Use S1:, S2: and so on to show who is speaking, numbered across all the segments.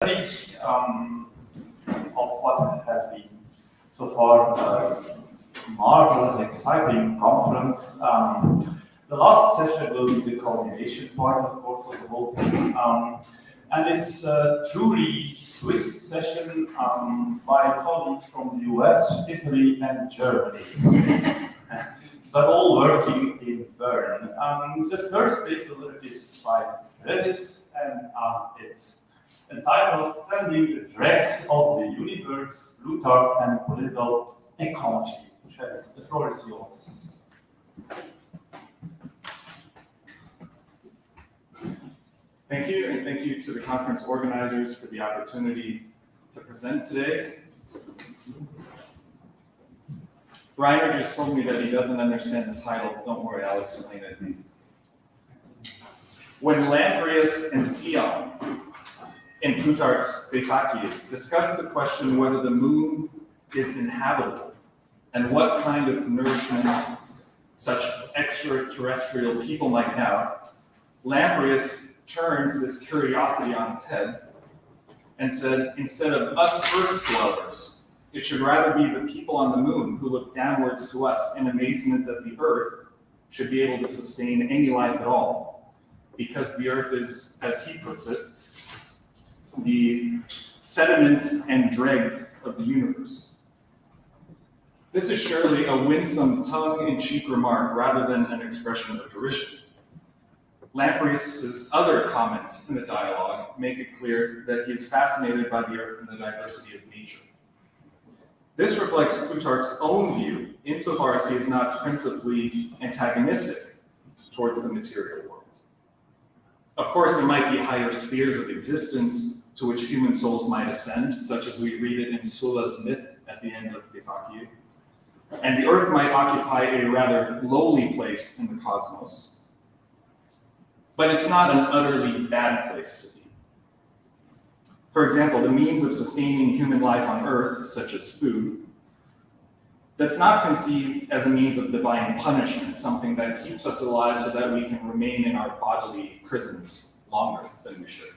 S1: Of what has been so far a marvelous, exciting conference. The last session will be the culmination part, of course, of the whole thing. And it's a truly Swiss session by colleagues from the US, Italy, and Germany. But all working in Bern. The first paper is by Redis, and it's entitled Tending the Dregs of the Universe, Plutarch and Political Ecology. The floor is yours.
S2: Thank you, and thank you to the conference organizers for the opportunity to present today. Rainer just told me that he doesn't understand the title. Don't worry, I'll explain it. When Lamprius and Theon in Plutarch's DIAITA discuss the question whether the moon is inhabitable and what kind of nourishment such extraterrestrial people might have, Lamprius turns this curiosity on its head and said, instead of us Earth dwellers, it should rather be the people on the moon who look downwards to us in amazement that the Earth should be able to sustain any life at all, because the Earth is, as he puts it, the sediment and dregs of the universe. This is surely a winsome tongue-in-cheek remark rather than an expression of derision. Lamprius's other comments in the dialogue make it clear that he is fascinated by the Earth and the diversity of nature. This reflects Plutarch's own view, insofar as he is not principally antagonistic towards the material world. Of course, there might be higher spheres of existence to which human souls might ascend, such as we read it in Sulla's myth at the end of DIAITA. And the Earth might occupy a rather lowly place in the cosmos. But it's not an utterly bad place to be. For example, the means of sustaining human life on Earth, such as food, that's not conceived as a means of divine punishment, something that keeps us alive so that we can remain in our bodily prisons longer than we should.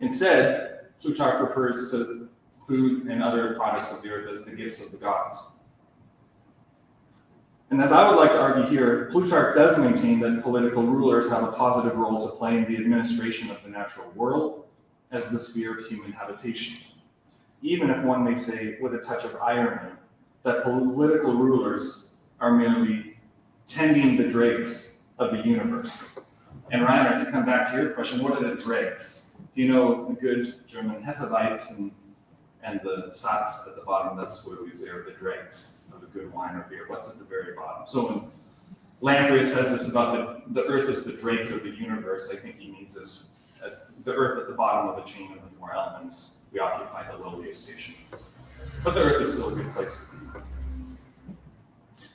S2: Instead, Plutarch refers to food and other products of the earth as the gifts of the gods. And as I would like to argue here, Plutarch does maintain that political rulers have a positive role to play in the administration of the natural world as the sphere of human habitation, even if one may say, with a touch of irony, that political rulers are merely tending the dregs of the universe. And Rainer, to come back to your question, what are the dregs? Do you know the good German Hefeweizen and the Satz at the bottom? That's what we say are the dregs of a good wine or beer. What's at the very bottom? So when Lamprius says this about the earth is the dregs of the universe, I think he means this as the earth at the bottom of the chain of the four elements. We occupy the lowliest station. But the earth is still a good place to be.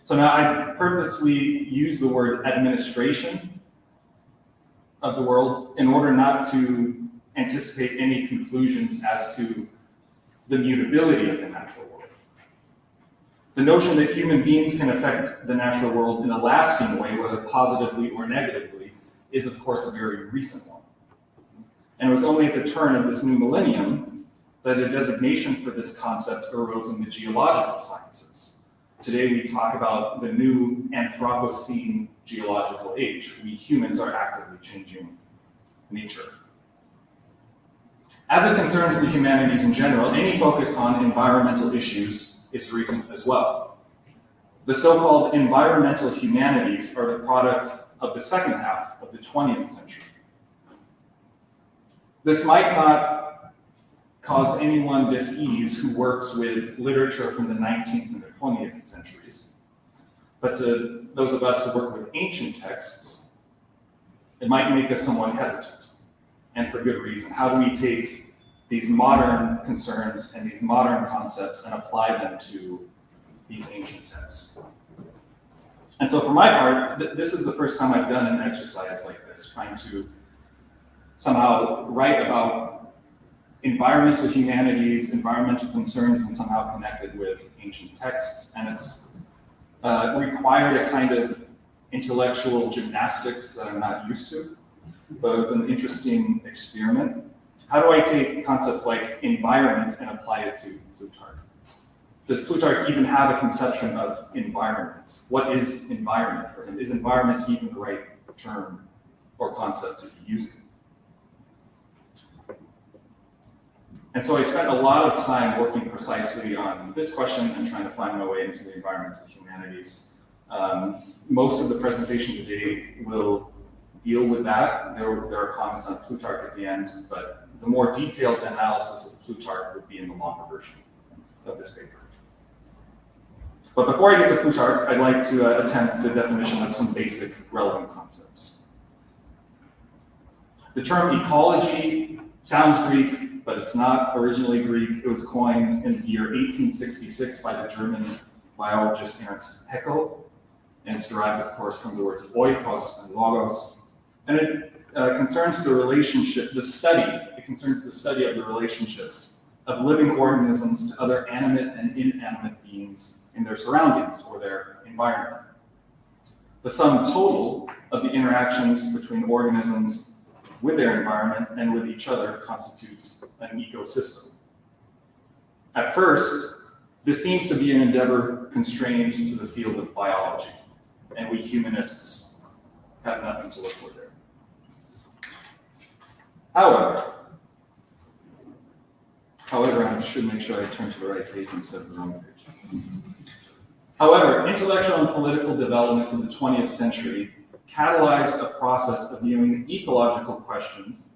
S2: So now I purposely use the word administration of the world in order not to anticipate any conclusions as to the mutability of the natural world. The notion that human beings can affect the natural world in a lasting way, whether positively or negatively, is of course a very recent one. And it was only at the turn of this new millennium that a designation for this concept arose in the geological sciences. Today we talk about the new Anthropocene geological age. We humans are actively changing nature. As it concerns the humanities in general, any focus on environmental issues is recent as well. The so-called environmental humanities are the product of the second half of the 20th century. This might not cause anyone dis-ease who works with literature from the 19th and the 20th centuries, but to those of us who work with ancient texts, it might make us somewhat hesitant, and for good reason. How do we take these modern concerns and these modern concepts and apply them to these ancient texts? And so for my part, this is the first time I've done an exercise like this, trying to somehow write about environmental humanities, environmental concerns, and somehow connected with ancient texts. And it's required a kind of intellectual gymnastics that I'm not used to, but it was an interesting experiment. How do I take concepts like environment and apply it to Plutarch? Does Plutarch even have a conception of environment? What is environment for him? Is environment even the right term or concept to be using? And so I spent a lot of time working precisely on this question and trying to find my way into the environmental humanities. Most of the presentation today will deal with that. There are comments on Plutarch at the end, but the more detailed analysis of Plutarch would be in the longer version of this paper. But before I get to Plutarch, I'd like to attempt the definition of some basic relevant concepts. The term ecology sounds Greek, but it's not originally Greek. It was coined in the year 1866 by the German biologist Ernst Haeckel, and it's derived, of course, from the words oikos and logos. And it concerns the relationship, it concerns the study of the relationships of living organisms to other animate and inanimate beings in their surroundings or their environment. The sum total of the interactions between organisms with their environment and with each other constitutes an ecosystem. At first, this seems to be an endeavor constrained to the field of biology, and we humanists have nothing to look for there. However, I should make sure I turn to the right page instead of the wrong page. However, intellectual and political developments in the 20th century catalyzed a process of viewing ecological questions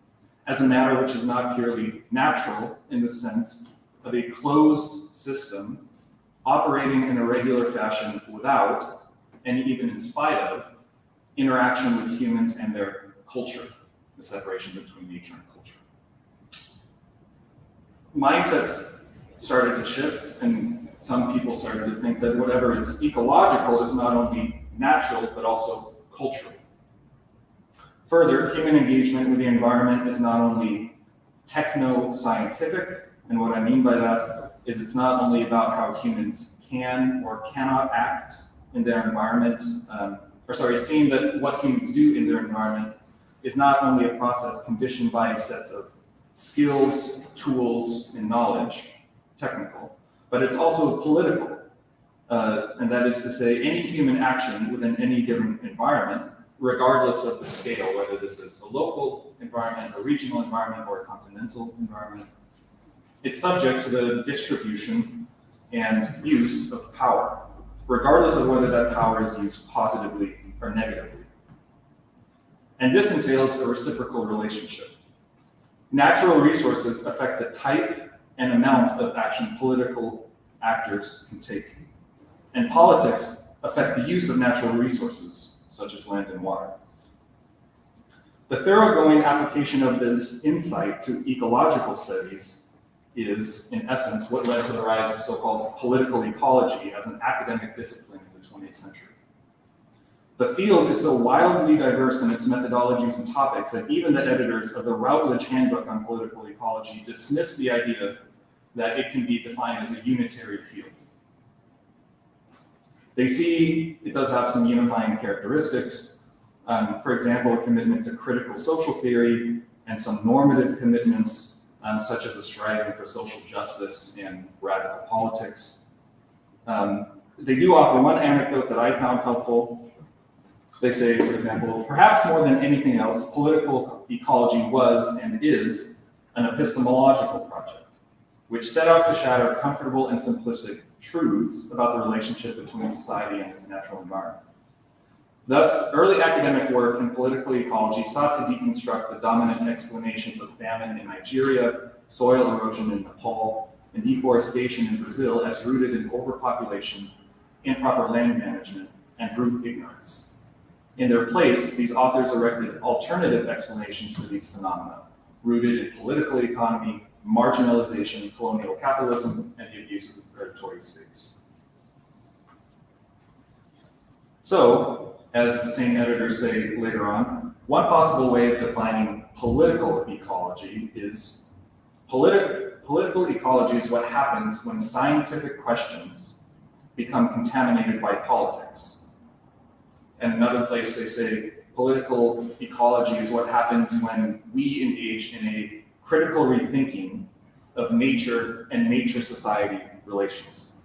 S2: as a matter which is not purely natural in the sense of a closed system operating in a regular fashion without, and even in spite of, interaction with humans and their culture, the separation between nature and culture. Mindsets started to shift, and some people started to think that whatever is ecological is not only natural, but also cultural. Further, human engagement with the environment is not only techno-scientific, and what I mean by that is it's not only about how humans can or cannot act in their environment, it's seeing that what humans do in their environment is not only a process conditioned by sets of skills, tools, and knowledge, technical, but it's also political. And that is to say, any human action within any given environment, regardless of the scale, whether this is a local environment, a regional environment, or a continental environment, it's subject to the distribution and use of power, regardless of whether that power is used positively or negatively. And this entails a reciprocal relationship. Natural resources affect the type and amount of action political actors can take. And politics affect the use of natural resources, such as land and water. The thoroughgoing application of this insight to ecological studies is, in essence, what led to the rise of so-called political ecology as an academic discipline in the 20th century. The field is so wildly diverse in its methodologies and topics that even the editors of the Routledge Handbook on Political Ecology dismiss the idea that it can be defined as a unitary field. They see it does have some unifying characteristics. For example, a commitment to critical social theory and some normative commitments, such as a striving for social justice and radical politics. They do offer one anecdote that I found helpful. They say, for example, perhaps more than anything else, political ecology was and is an epistemological project, which set out to shatter comfortable and simplistic truths about the relationship between society and its natural environment. Thus, early academic work in political ecology sought to deconstruct the dominant explanations of famine in Nigeria, soil erosion in Nepal, and deforestation in Brazil as rooted in overpopulation, improper land management, and brute ignorance. In their place, these authors erected alternative explanations for these phenomena, rooted in political economy, marginalization, colonial capitalism, and the abuses of predatory states. So, as the same editors say later on, one possible way of defining political ecology is political ecology is what happens when scientific questions become contaminated by politics. And another place they say political ecology is what happens when we engage in a critical rethinking of nature and nature-society relations.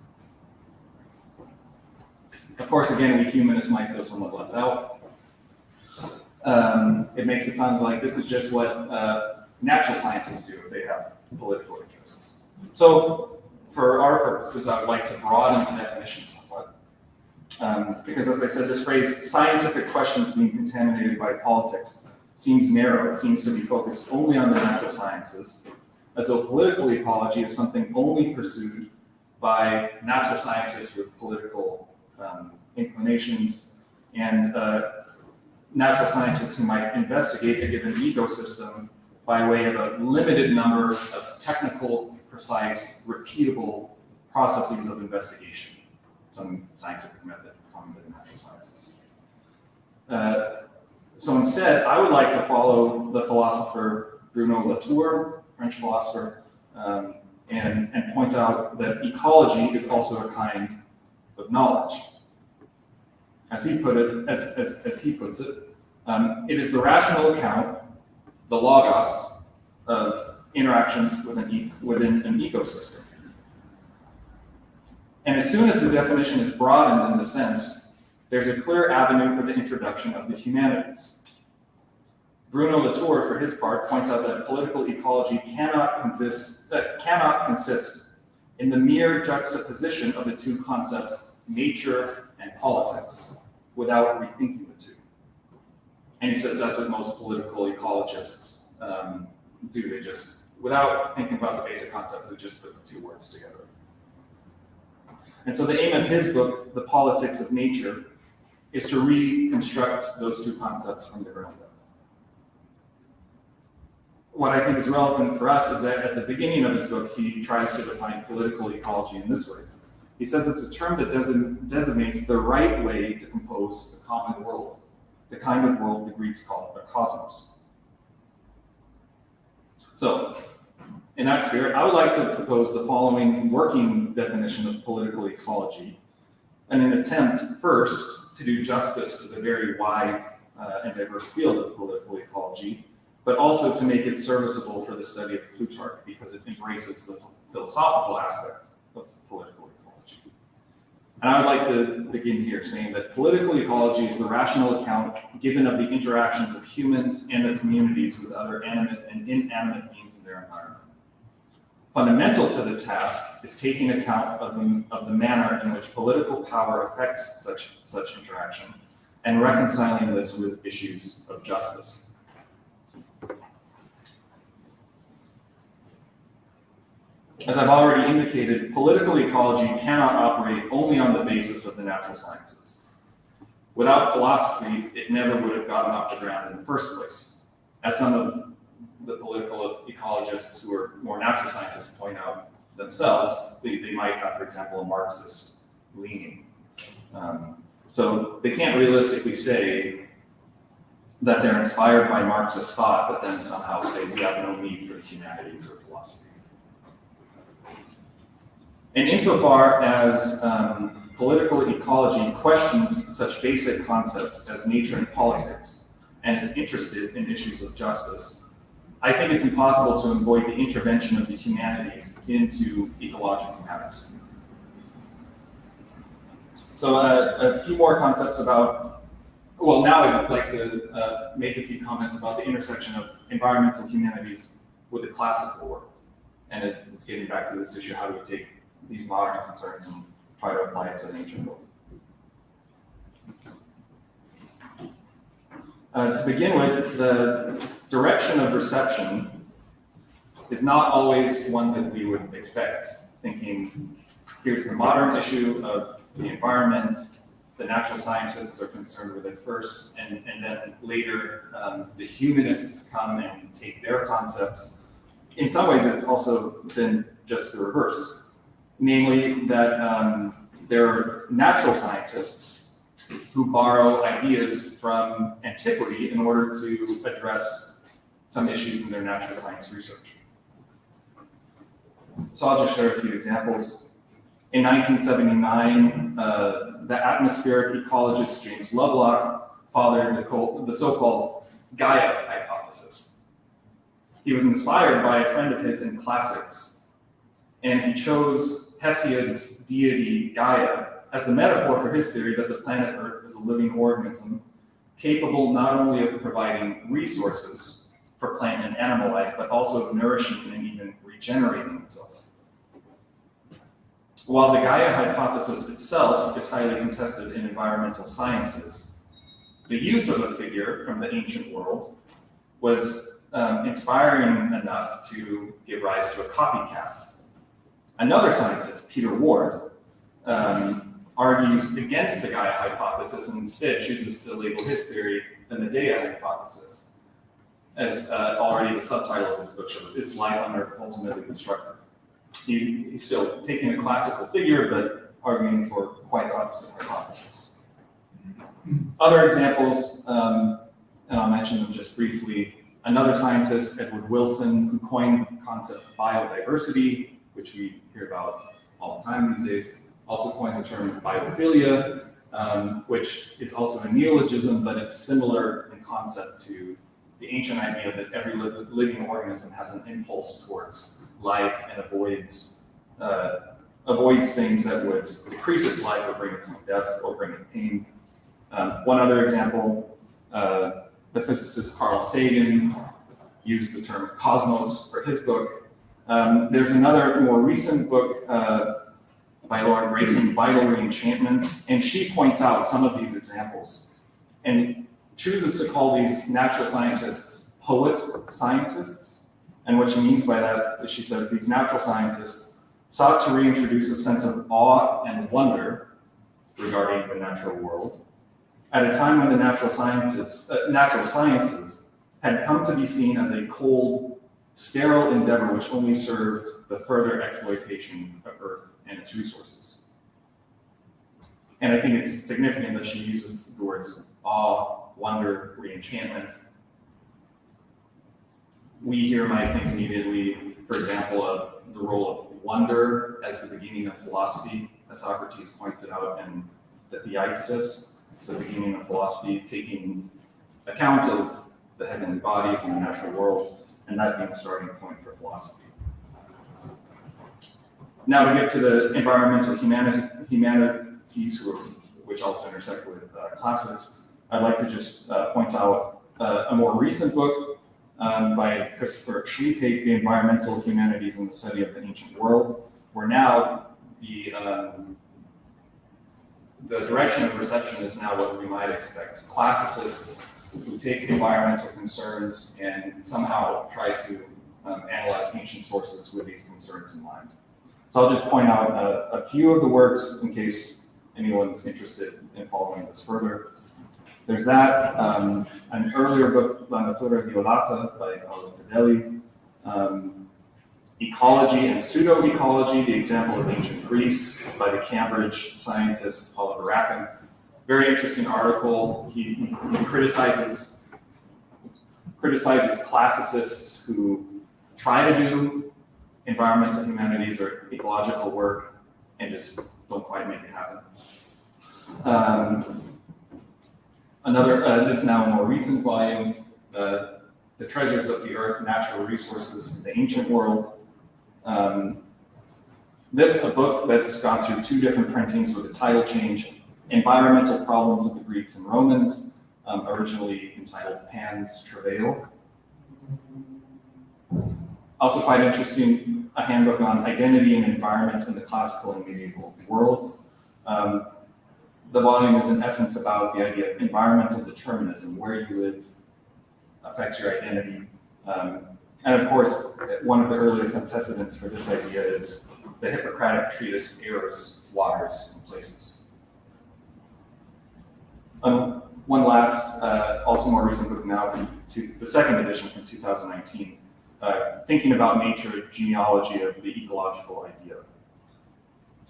S2: Of course, again, we humanists might feel somewhat left out. It makes it sound like this is just what natural scientists do if they have political interests. So for our purposes, I would like to broaden the definition somewhat. Because as I said, this phrase, scientific questions being contaminated by politics, seems narrow. It seems to be focused only on the natural sciences, as though political ecology is something only pursued by natural scientists with political inclinations and natural scientists who might investigate a given ecosystem by way of a limited number of technical, precise, repeatable processes of investigation, some scientific method common to the natural sciences. So instead, I would like to follow the philosopher Bruno Latour, French philosopher, and point out that ecology is also a kind of knowledge. As he puts it, it is the rational account, the logos, of interactions within an ecosystem. And as soon as the definition is broadened in the sense, there's a clear avenue for the introduction of the humanities. Bruno Latour, for his part, points out that political ecology cannot consist in the mere juxtaposition of the two concepts, nature and politics, without rethinking the two. And he says that's what most political ecologists do. They just, without thinking about the basic concepts, they just put the two words together. And so the aim of his book, The Politics of Nature, is to reconstruct those two concepts from the ground up. What I think is relevant for us is that at the beginning of his book, he tries to define political ecology in this way. He says it's a term that designates the right way to compose the common world, the kind of world the Greeks call a cosmos. So, in that spirit, I would like to propose the following working definition of political ecology, in an attempt, first, to do justice to the very wide and diverse field of political ecology, but also to make it serviceable for the study of Plutarch, because it embraces the philosophical aspect of political ecology. And I would like to begin here saying that political ecology is the rational account given of the interactions of humans and their communities with other animate and inanimate beings in their environment. Fundamental to the task is taking account of the manner in which political power affects such interaction and reconciling this with issues of justice. As I've already indicated, political ecology cannot operate only on the basis of the natural sciences. Without philosophy, it never would have gotten off the ground in the first place. As some of the political ecologists who are more natural scientists point out themselves, they might have, for example, a Marxist leaning. So they can't realistically say that they're inspired by Marxist thought, but then somehow say we have no need for the humanities or philosophy. And insofar as political ecology questions such basic concepts as nature and politics, and is interested in issues of justice, I think it's impossible to avoid the intervention of the humanities into ecological matters. So a few more concepts about, well, now I'd like to make a few comments about the intersection of environmental humanities with the classical world. And it's getting back to this issue, how do we take these modern concerns and try to apply it to the nature world. To begin with, the direction of reception is not always one that we would expect, thinking, here's the modern issue of the environment, the natural scientists are concerned with it first, and then later the humanists come and take their concepts. In some ways, it's also been just the reverse, namely that there are natural scientists who borrow ideas from antiquity in order to address some issues in their natural science research. So I'll just share a few examples. In 1979, the atmospheric ecologist James Lovelock fathered the so-called Gaia hypothesis. he was inspired by a friend of his in classics, and he chose Hesiod's deity Gaia as the metaphor for his theory that the planet Earth is a living organism capable not only of providing resources for plant and animal life, but also of nourishing and even regenerating itself. While the Gaia hypothesis itself is highly contested in environmental sciences, the use of a figure from the ancient world was inspiring enough to give rise to a copycat. Another scientist, Peter Ward, argues against the Gaia hypothesis and instead chooses to label his theory the Medea hypothesis, as already the subtitle of his book shows, is life on Earth ultimately destructive? He's still taking a classical figure, but arguing for quite the opposite hypothesis. Other examples, and I'll mention them just briefly. Another scientist, Edward Wilson, who coined the concept of biodiversity, which we hear about all the time these days, also coined the term biophilia, which is also a neologism, but it's similar in concept to the ancient idea that every living organism has an impulse towards life and avoids things that would decrease its life or bring it to death or bring it pain. One other example, the physicist Carl Sagan used the term cosmos for his book. There's another more recent book by Lauren Grayson, Vital Reenchantments, and she points out some of these examples and chooses to call these natural scientists poet scientists. And what she means by that is she says these natural scientists sought to reintroduce a sense of awe and wonder regarding the natural world at a time when the natural sciences had come to be seen as a cold, sterile endeavor which only served the further exploitation of Earth and its resources. And I think it's significant that she uses the words awe, wonder, reenchantment. We here might think immediately, for example, of the role of wonder as the beginning of philosophy, as Socrates points it out in the DIAITA. It's the beginning of philosophy, taking account of the heavenly bodies and the natural world, and that being the starting point for philosophy. Now to get to the environmental humanities, which also intersect with classics, I'd like to just point out a more recent book by Christopher Schliepake, The Environmental Humanities and the Study of the Ancient World, where now the direction of reception is now what we might expect. Classicists who take environmental concerns and somehow try to analyze ancient sources with these concerns in mind. So I'll just point out a few of the works in case anyone's interested in following this further. There's that, an earlier book, La Natura Violata by Paolo Fedeli, Ecology and Pseudo-Ecology, the example of ancient Greece by the Cambridge scientist Oliver Rackham. Very interesting article. He criticizes classicists who try to do environmental humanities or ecological work and just don't quite make it happen. This now a more recent volume, The Treasures of the Earth, Natural Resources in the Ancient World. This a book that's gone through two different printings with a title change, Environmental Problems of the Greeks and Romans, originally entitled Pan's Travail. Also quite interesting, a handbook on identity and environment in the classical and medieval worlds. The volume is in essence about the idea of environmental determinism, where you live affects your identity. And of course, one of the earliest antecedents for this idea is the Hippocratic treatise Air's Waters and Places. One last, also more recent book now, the second edition from 2019, Thinking About Nature, Genealogy of the Ecological Idea.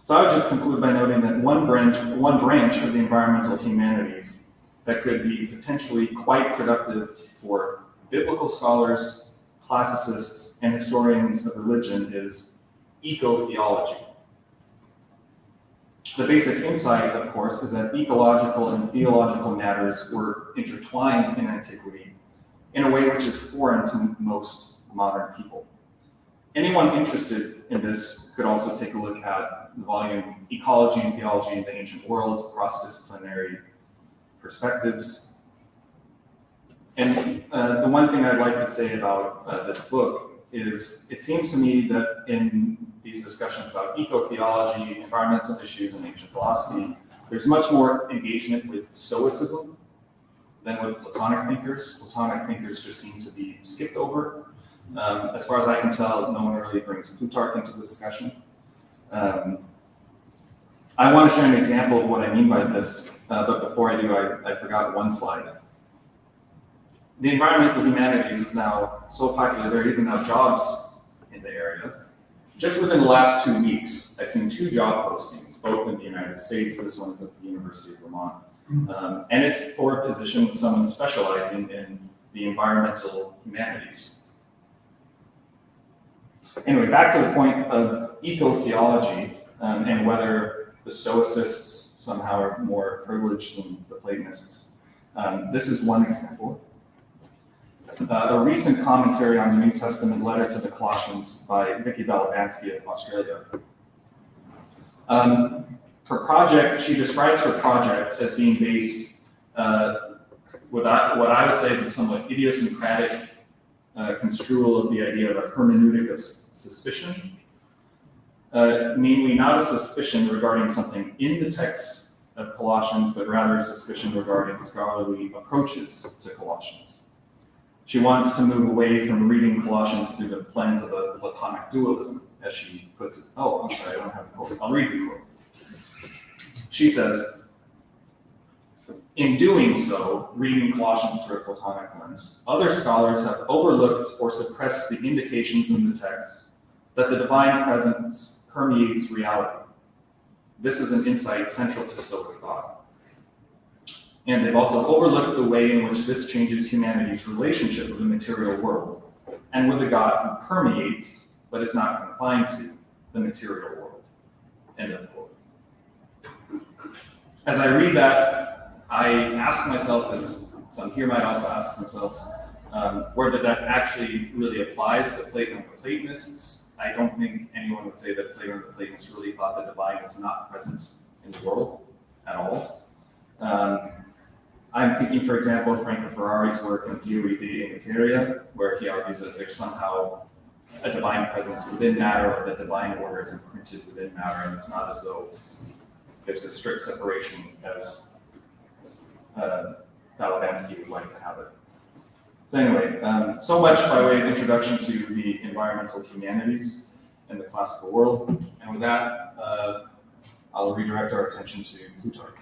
S2: So I would just conclude by noting that one branch of the environmental humanities that could be potentially quite productive for biblical scholars, classicists, and historians of religion is eco-theology. The basic insight, of course, is that ecological and theological matters were intertwined in antiquity in a way which is foreign to most modern people. Anyone interested in this could also take a look at the volume Ecology and Theology in the Ancient World, Cross-Disciplinary Perspectives. And the one thing I'd like to say about this book is it seems to me that in these discussions about eco-theology, environmental issues, and ancient philosophy, there's much more engagement with Stoicism than with Platonic thinkers. Platonic thinkers just seem to be skipped over. As far as I can tell, no one really brings Plutarch into the discussion. I want to share an example of what I mean by this, but before I do, I forgot one slide. The environmental humanities is now so popular, there are even now jobs in the area. Just within the last 2 weeks, I've seen 2 job postings, both in the United States. This one's at the University of Vermont. And it's for a position, someone specializing in the environmental humanities. Anyway, back to the point of eco-theology and whether the Stoicists somehow are more privileged than the Platonists. This is one example. A recent commentary on the New Testament letter to the Colossians by Vicky Balabansky of Australia. Her project, she describes her project as being based with what I would say is a somewhat idiosyncratic construal of the idea of a hermeneutic of suspicion, namely not a suspicion regarding something in the text of Colossians, but rather a suspicion regarding scholarly approaches to Colossians. She wants to move away from reading Colossians through the lens of a Platonic dualism, as she puts it. Oh, I'm sorry, I don't have a quote. I'll read the quote. She says, in doing so, reading Colossians through a Platonic lens, other scholars have overlooked or suppressed the indications in the text that the divine presence permeates reality. This is an insight central to Stoic thought. And they've also overlooked the way in which this changes humanity's relationship with the material world and with a God who permeates, but is not confined to, the material world. End of quote. As I read that, I ask myself, as some here might also ask themselves, whether that actually really applies to Plato and the Platonists. I don't think anyone would say that Plato and the Platonists really thought the divine is not present in the world at all. I'm thinking, for example, of Franco Ferrari's work in Theoria Dei Materia, where he argues that there's somehow a divine presence within matter, or that divine order is imprinted within matter, and it's not as though there's a strict separation as Balabansky would like to have it. So anyway, so much by way of introduction to the environmental humanities and the classical world. And with that, I'll redirect our attention to Plutarch.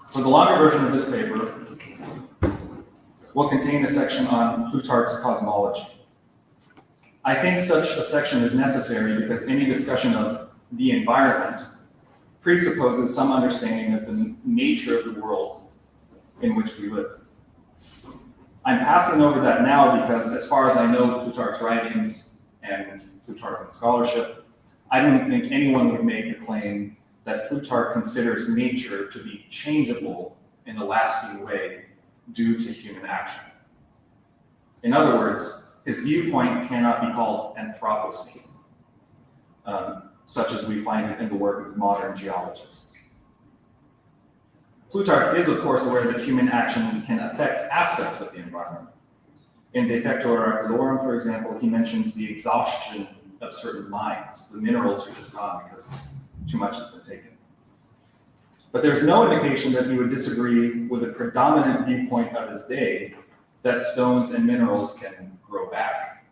S2: So the longer version of this paper will contain a section on Plutarch's cosmology. I think such a section is necessary because any discussion of the environment presupposes some understanding of the nature of the world in which we live. I'm passing over that now because, as far as I know Plutarch's writings and Plutarchian scholarship, I don't think anyone would make the claim that Plutarch considers nature to be changeable in a lasting way due to human action. In other words, his viewpoint cannot be called Anthropocene, such as we find it in the work of modern geologists. Plutarch is, of course, aware that human action can affect aspects of the environment. In De Facto Oraculorum, for example, he mentions the exhaustion of certain mines. The minerals are just gone because too much has been taken. But there's no indication that he would disagree with the predominant viewpoint of his day that stones and minerals can grow back,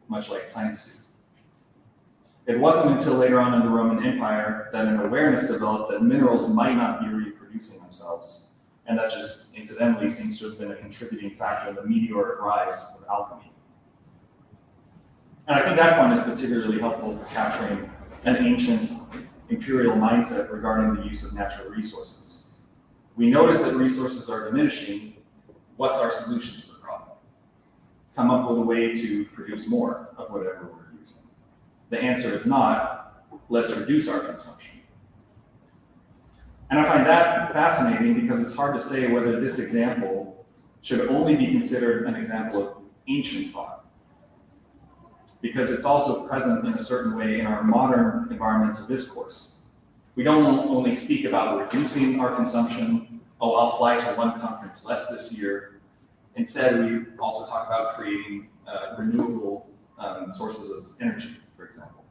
S2: much like plants do. It wasn't until later on in the Roman Empire that an awareness developed that minerals might not be reproducing themselves, and that just incidentally seems to have been a contributing factor in the meteoric rise of alchemy. And I think that point is particularly helpful for capturing an ancient imperial mindset regarding the use of natural resources. We notice that resources are diminishing. What's our solution to the problem? Come up with a way to produce more of whatever we're using. The answer is not, let's reduce our consumption. And I find that fascinating because it's hard to say whether this example should only be considered an example of ancient thought, because it's also present in a certain way in our modern environmental discourse. We don't only speak about reducing our consumption, oh, I'll fly to one conference less this year. Instead, we also talk about creating renewable sources of energy, for example.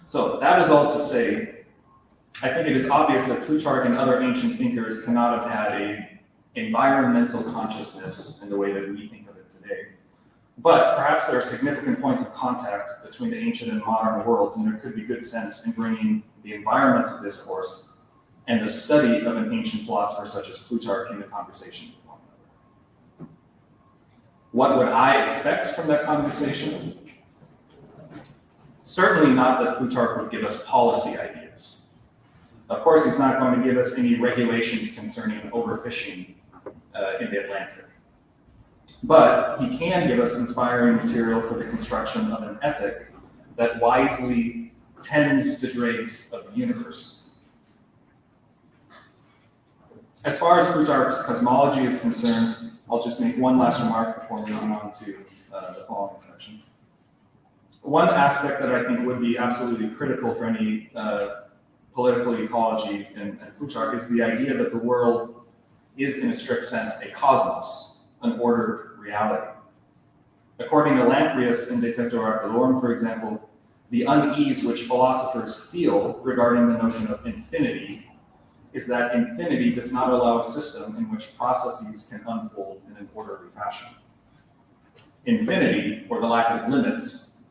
S2: So that is all to say, I think it is obvious that Plutarch and other ancient thinkers cannot have had an environmental consciousness in the way that we think of it today. But perhaps there are significant points of contact between the ancient and modern worlds, and there could be good sense in bringing the environmental discourse and the study of an ancient philosopher such as Plutarch into conversation with one another. What would I expect from that conversation? Certainly not that Plutarch would give us policy ideas. Of course, he's not going to give us any regulations concerning overfishing in the Atlantic. But he can give us inspiring material for the construction of an ethic that wisely tends the dregs of the universe. As far as Plutarch's cosmology is concerned, I'll just make one last remark before moving on to the following section. One aspect that I think would be absolutely critical for any political ecology and Plutarch is the idea that the world is, in a strict sense, a cosmos, an ordered reality. According to Lamprius in Defecto Rapidorum, for example, the unease which philosophers feel regarding the notion of infinity is that infinity does not allow a system in which processes can unfold in an orderly fashion. Infinity, or the lack of limits,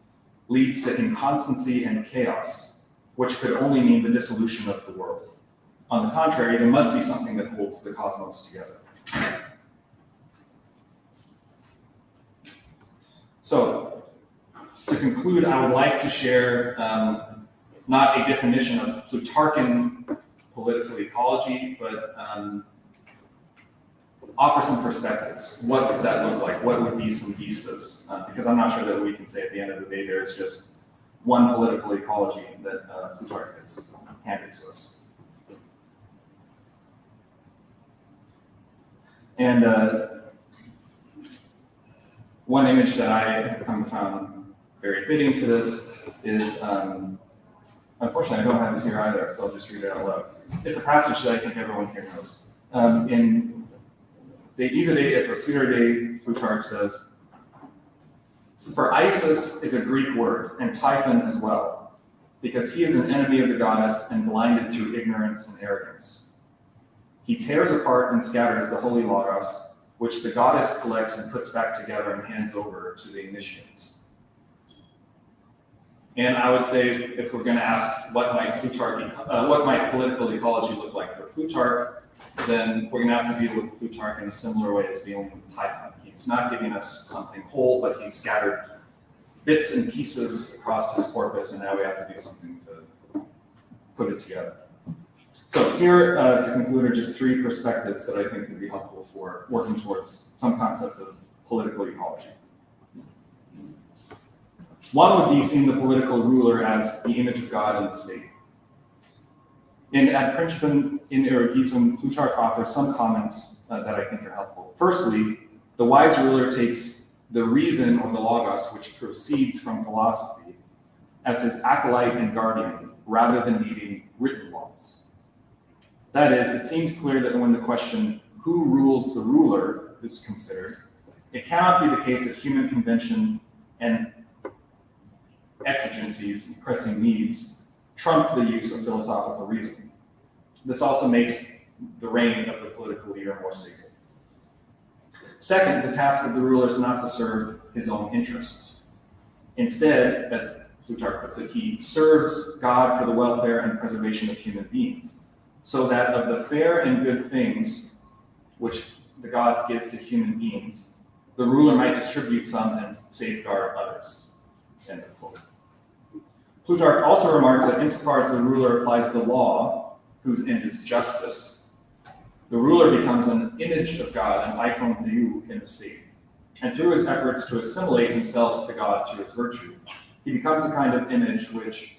S2: leads to inconstancy and chaos, which could only mean the dissolution of the world. On the contrary, there must be something that holds the cosmos together. So, to conclude, I would like to share not a definition of Plutarchian political ecology, but offer some perspectives. What could that look like? What would be some vistas? Because I'm not sure that we can say at the end of the day there is just one political ecology that Plutarch has handed to us. And one image that I have come to found very fitting for this is, unfortunately I don't have it here either, so I'll just read it out loud. It's a passage that I think everyone here knows. In DIAITA et Procidere, Plutarch says, "For Isis is a Greek word, and Typhon as well, because he is an enemy of the goddess and blinded through ignorance and arrogance. He tears apart and scatters the holy logos, which the goddess collects and puts back together and hands over to the initiates." And I would say, if we're going to ask what might political ecology look like for Plutarch, then we're going to have to deal with Plutarch in a similar way as dealing with Typhon. He's not giving us something whole, but he's scattered bits and pieces across his corpus, and now we have to do something to put it together. So here, to conclude, are just three perspectives that I think would be helpful for working towards some concept of political ecology. One would be seeing the political ruler as the image of God in the state. In Ad Principium in Eruditum, Plutarch offers some comments that I think are helpful. Firstly, the wise ruler takes the reason or the logos, which proceeds from philosophy, as his acolyte and guardian, rather than needing written laws. That is, it seems clear that when the question, who rules the ruler, is considered, it cannot be the case that human convention and exigencies, pressing needs, trump the use of philosophical reason. This also makes the reign of the political leader more sacred. Second, the task of the ruler is not to serve his own interests. Instead, as Plutarch puts it, he serves God for the welfare and preservation of human beings, so that of the fair and good things which the gods give to human beings, the ruler might distribute some and safeguard others. End of quote. Plutarch also remarks that insofar as the ruler applies the law, whose end is justice, the ruler becomes an image of God, an icon Deu in the state. And through his efforts to assimilate himself to God through his virtue, he becomes a kind of image which,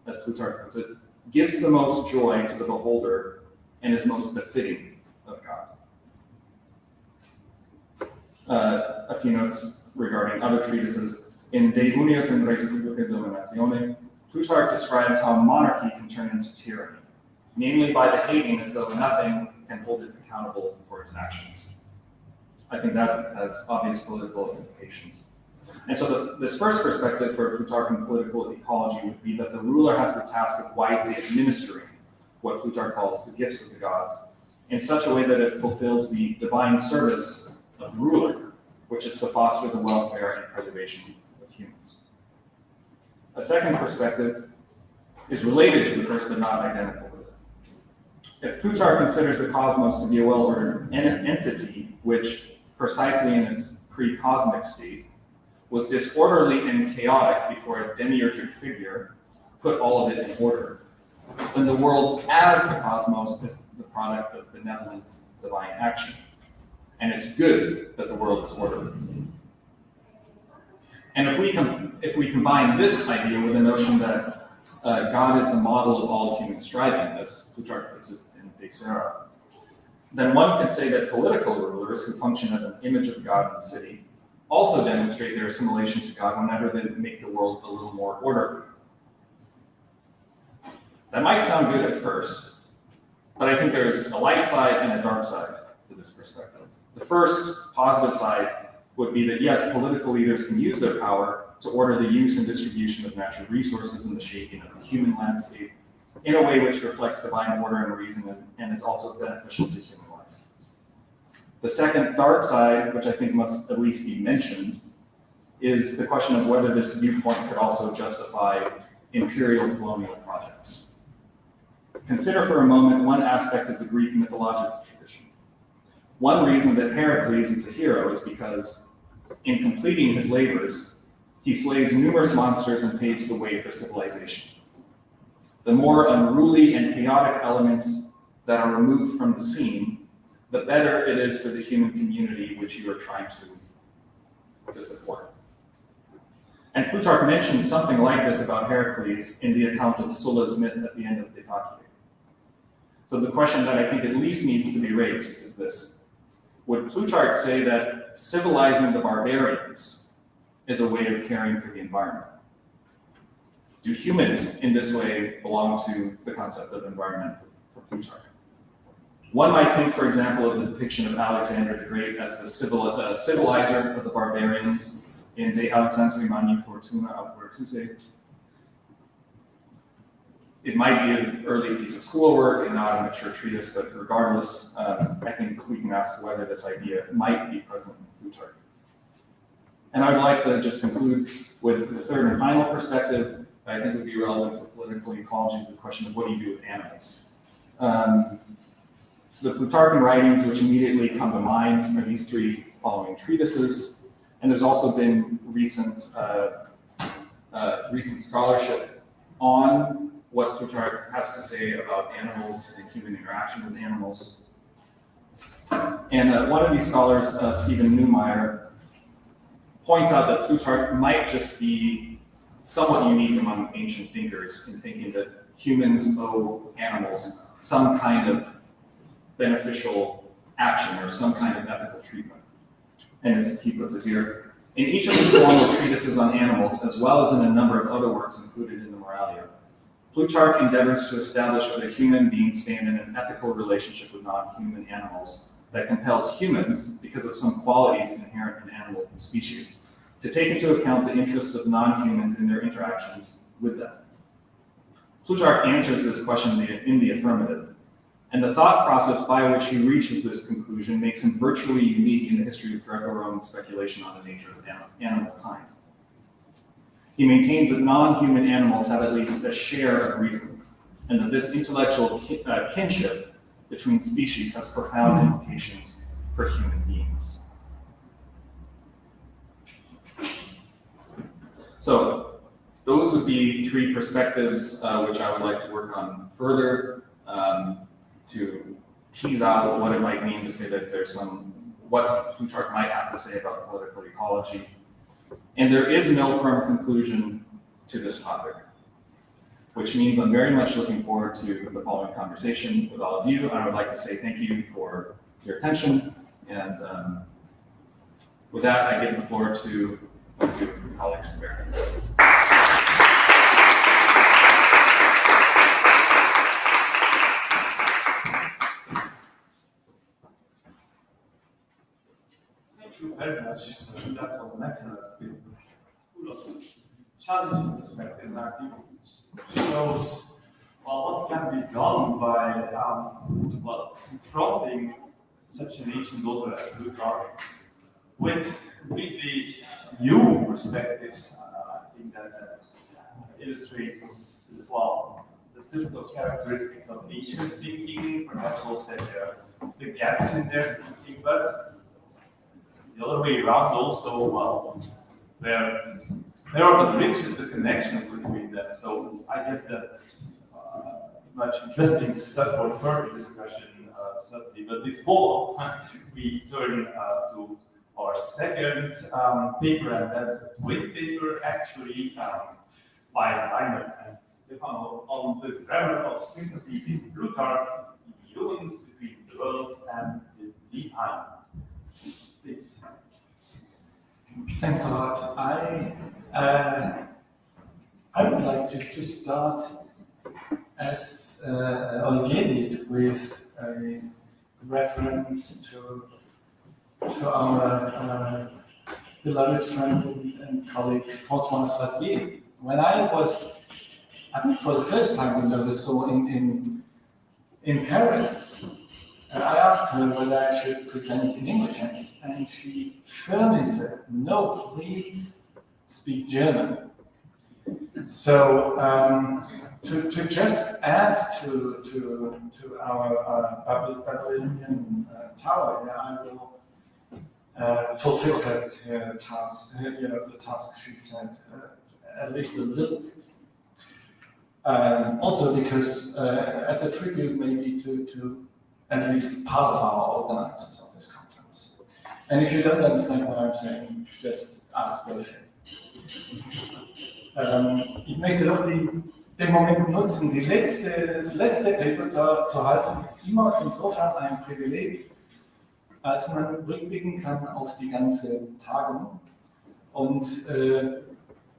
S2: as Plutarch puts it, gives the most joy to the beholder and is most befitting of God. A few notes regarding other treatises. In De Unius in Res Publicae Dominatione, Plutarch describes how monarchy can turn into tyranny, namely by behaving as though nothing can hold it accountable for its actions. I think that has obvious political implications. And so this first perspective for Plutarchian political ecology would be that the ruler has the task of wisely administering what Plutarch calls the gifts of the gods in such a way that it fulfills the divine service of the ruler, which is to foster the welfare and preservation of humans. A second perspective is related to the first but not identical with it. If Plutarch considers the cosmos to be a well-ordered entity, which precisely in its pre-cosmic state was disorderly and chaotic before a demiurgic figure put all of it in order, then the world as the cosmos is the product of benevolent divine action. And it's good that the world is ordered. And if we combine this idea with the notion that God is the model of all human striving, as Plutarch puts it in DIAITA, then one could say that political rulers who function as an image of God in the city also demonstrate their assimilation to God whenever they make the world a little more orderly. That might sound good at first, but I think there's a light side and a dark side to this perspective. The first positive side would be that yes, political leaders can use their power to order the use and distribution of natural resources and the shaping of the human landscape in a way which reflects divine order and reason and is also beneficial to human life. The second dark side, which I think must at least be mentioned, is the question of whether this viewpoint could also justify imperial colonial projects. Consider for a moment one aspect of the Greek mythological tradition. One reason that Heracles is a hero is because, in completing his labors, he slays numerous monsters and paves the way for civilization. The more unruly and chaotic elements that are removed from the scene, the better it is for the human community which you are trying to support. And Plutarch mentions something like this about Heracles in the account of Sulla's myth at the end of DIAITA. So the question that I think at least needs to be raised is this. Would Plutarch say that civilizing the barbarians is a way of caring for the environment? Do humans in this way belong to the concept of environment for Plutarch? One might think, for example, of the depiction of Alexander the Great as the civilizer of the barbarians in De Alexandri Magni Fortuna aut Virtute. It might be an early piece of schoolwork and not a mature treatise, but regardless, I think we can ask whether this idea might be present in Plutarch. And I would like to just conclude with the third and final perspective that I think would be relevant for political ecology is the question of what do you do with animals. The Plutarchian writings which immediately come to mind are these three following treatises, and there's also been recent scholarship on what Plutarch has to say about animals and human interaction with animals. And one of these scholars, Stephen Neumeier, points out that Plutarch might just be somewhat unique among ancient thinkers in thinking that humans owe animals some kind of beneficial action or some kind of ethical treatment. And as he puts it here, in each of his formal treatises on animals, as well as in a number of other works included in the Moralia, Plutarch endeavors to establish whether human beings stand in an ethical relationship with non-human animals that compels humans, because of some qualities inherent in animal species, to take into account the interests of non-humans in their interactions with them. Plutarch answers this question in the affirmative, and the thought process by which he reaches this conclusion makes him virtually unique in the history of Greco-Roman speculation on the nature of animal kind. He maintains that non-human animals have at least a share of reason, and that this intellectual kinship between species has profound implications for human beings. So those would be three perspectives which I would like to work on further to tease out what it might mean to say that there's what Plutarch might have to say about political ecology. And there is no firm conclusion to this topic. which means I'm very much looking forward to the following conversation with all of you. And I would like to say thank you for your attention. And with that, I give the floor to my two colleagues from there.
S1: Thank you very much. That was an excellent, full of challenging perspective, and I think it shows what can be done by confronting such an ancient author as Plutarch with completely new perspectives. I think that illustrates the typical characteristics of ancient thinking, perhaps also the gaps in their thinking, but the other way around also, where are the bridges, the connections between them. So I guess that's much interesting stuff for further discussion, certainly. But before we turn to our second paper, and that's the twin paper, actually, by Rainer and Stefano on the grammar of sympathy in Plutarch, the unions between the world and the divine. Please.
S3: Thanks a lot. I would like to start as Olivier did with a reference to our beloved friend and colleague François Fassier. When I was, I think for the first time when I was so in Paris, I asked her whether I should present in English, and she firmly said, "No, please speak German." So to just add to our Babylonian tower, I will fulfill her task. The task she said, at least a little bit. Also because as a tribute, maybe to at least part of our organizers of this conference. And if you don't understand what I'm saying, just ask Wolfgang. Ich möchte doch den Moment nutzen, das letzte Paper zu halten, ist immer insofern ein Privileg, als man rückblicken kann auf die ganze Tagung. Und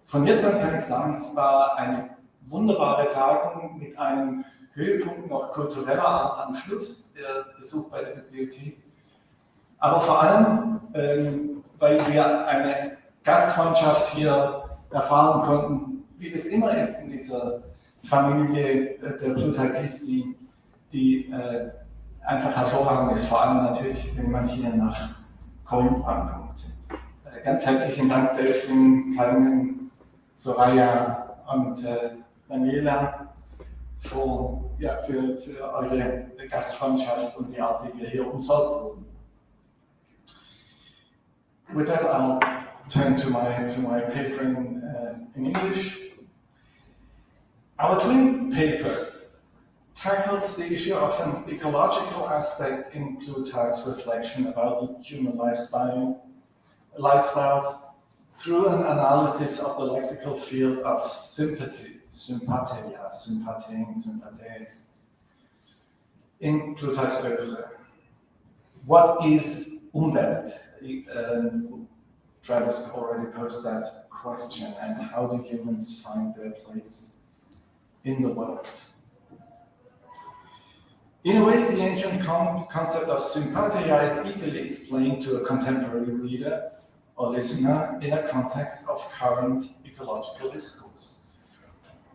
S3: von jetzt an kann ich sagen, es war eine wunderbare Tagung mit einem Höhepunkt noch kultureller Art am Schluss, der Besuch bei der Bibliothek. Aber vor allem, weil wir eine Gastfreundschaft hier erfahren konnten, wie das immer ist in dieser Familie der Plutarchisti, die einfach hervorragend ist, vor allem natürlich, wenn man hier nach Coimbra kommt. Ganz herzlichen Dank, Delphine, Carmen, Soraya und Daniela für eure Gastfreundschaft und die Art, wie wir hier umsorgt wurden. With that, I'll turn to my paper in English. Our twin paper tackles the issue of an ecological aspect in Plutarch's reflection about the human lifestyles through an analysis of the lexical field of sympathy, sympatheia, sympathien, sympathes, in Plutarch's oeuvre. What is Umwelt? Travis already posed that question, and how do humans find their place in the world? In a way, the ancient concept of sympatheia is easily explained to a contemporary reader or listener in a context of current ecological discourse.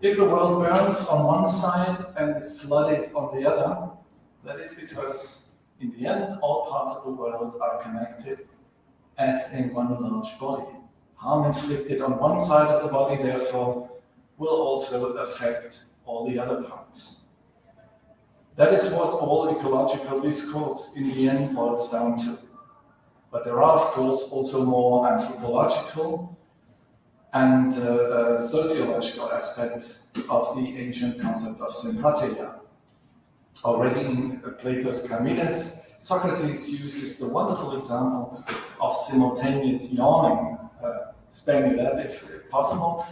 S3: If the world burns on one side and is flooded on the other, that is because, in the end, all parts of the world are connected as in one large body. Harm inflicted on one side of the body, therefore, will also affect all the other parts. That is what all ecological discourse in the end boils down to. But there are, of course, also more anthropological and sociological aspects of the ancient concept of sympatheia. Already in Plato's Charmides, Socrates uses the wonderful example of simultaneous yawning. Spare me that if possible.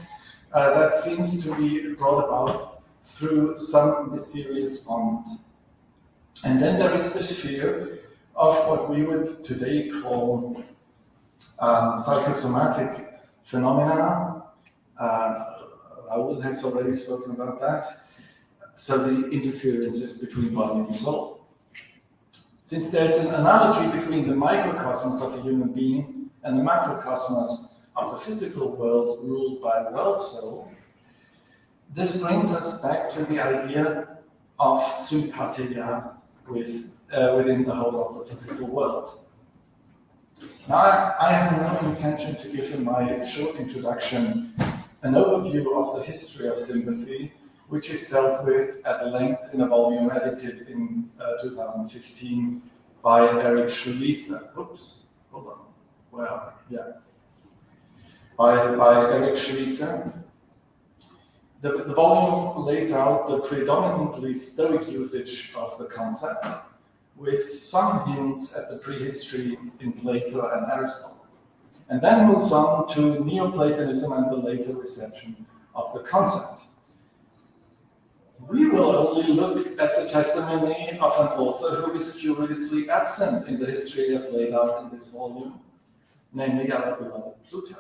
S3: That seems to be brought about through some mysterious bond. And then there is the sphere of what we would today call psychosomatic phenomena. Raoul has already spoken about that. So the interferences between body and soul. Since there's an analogy between the microcosmos of a human being and the macrocosmos of the physical world ruled by the world soul, this brings us back to the idea of sympathy within the whole of the physical world. Now, I have no intention to give in my short introduction an overview of the history of sympathy, which is dealt with at length in a volume edited in 2015 by Eric Schlieser. Oops, hold on. Well, yeah. By Eric Schlieser. The volume lays out the predominantly Stoic usage of the concept, with some hints at the prehistory in Plato and Aristotle, and then moves on to Neoplatonism and the later reception of the concept. We will only look at the testimony of an author who is curiously absent in the history as laid out in this volume, namely our beloved Plutarch,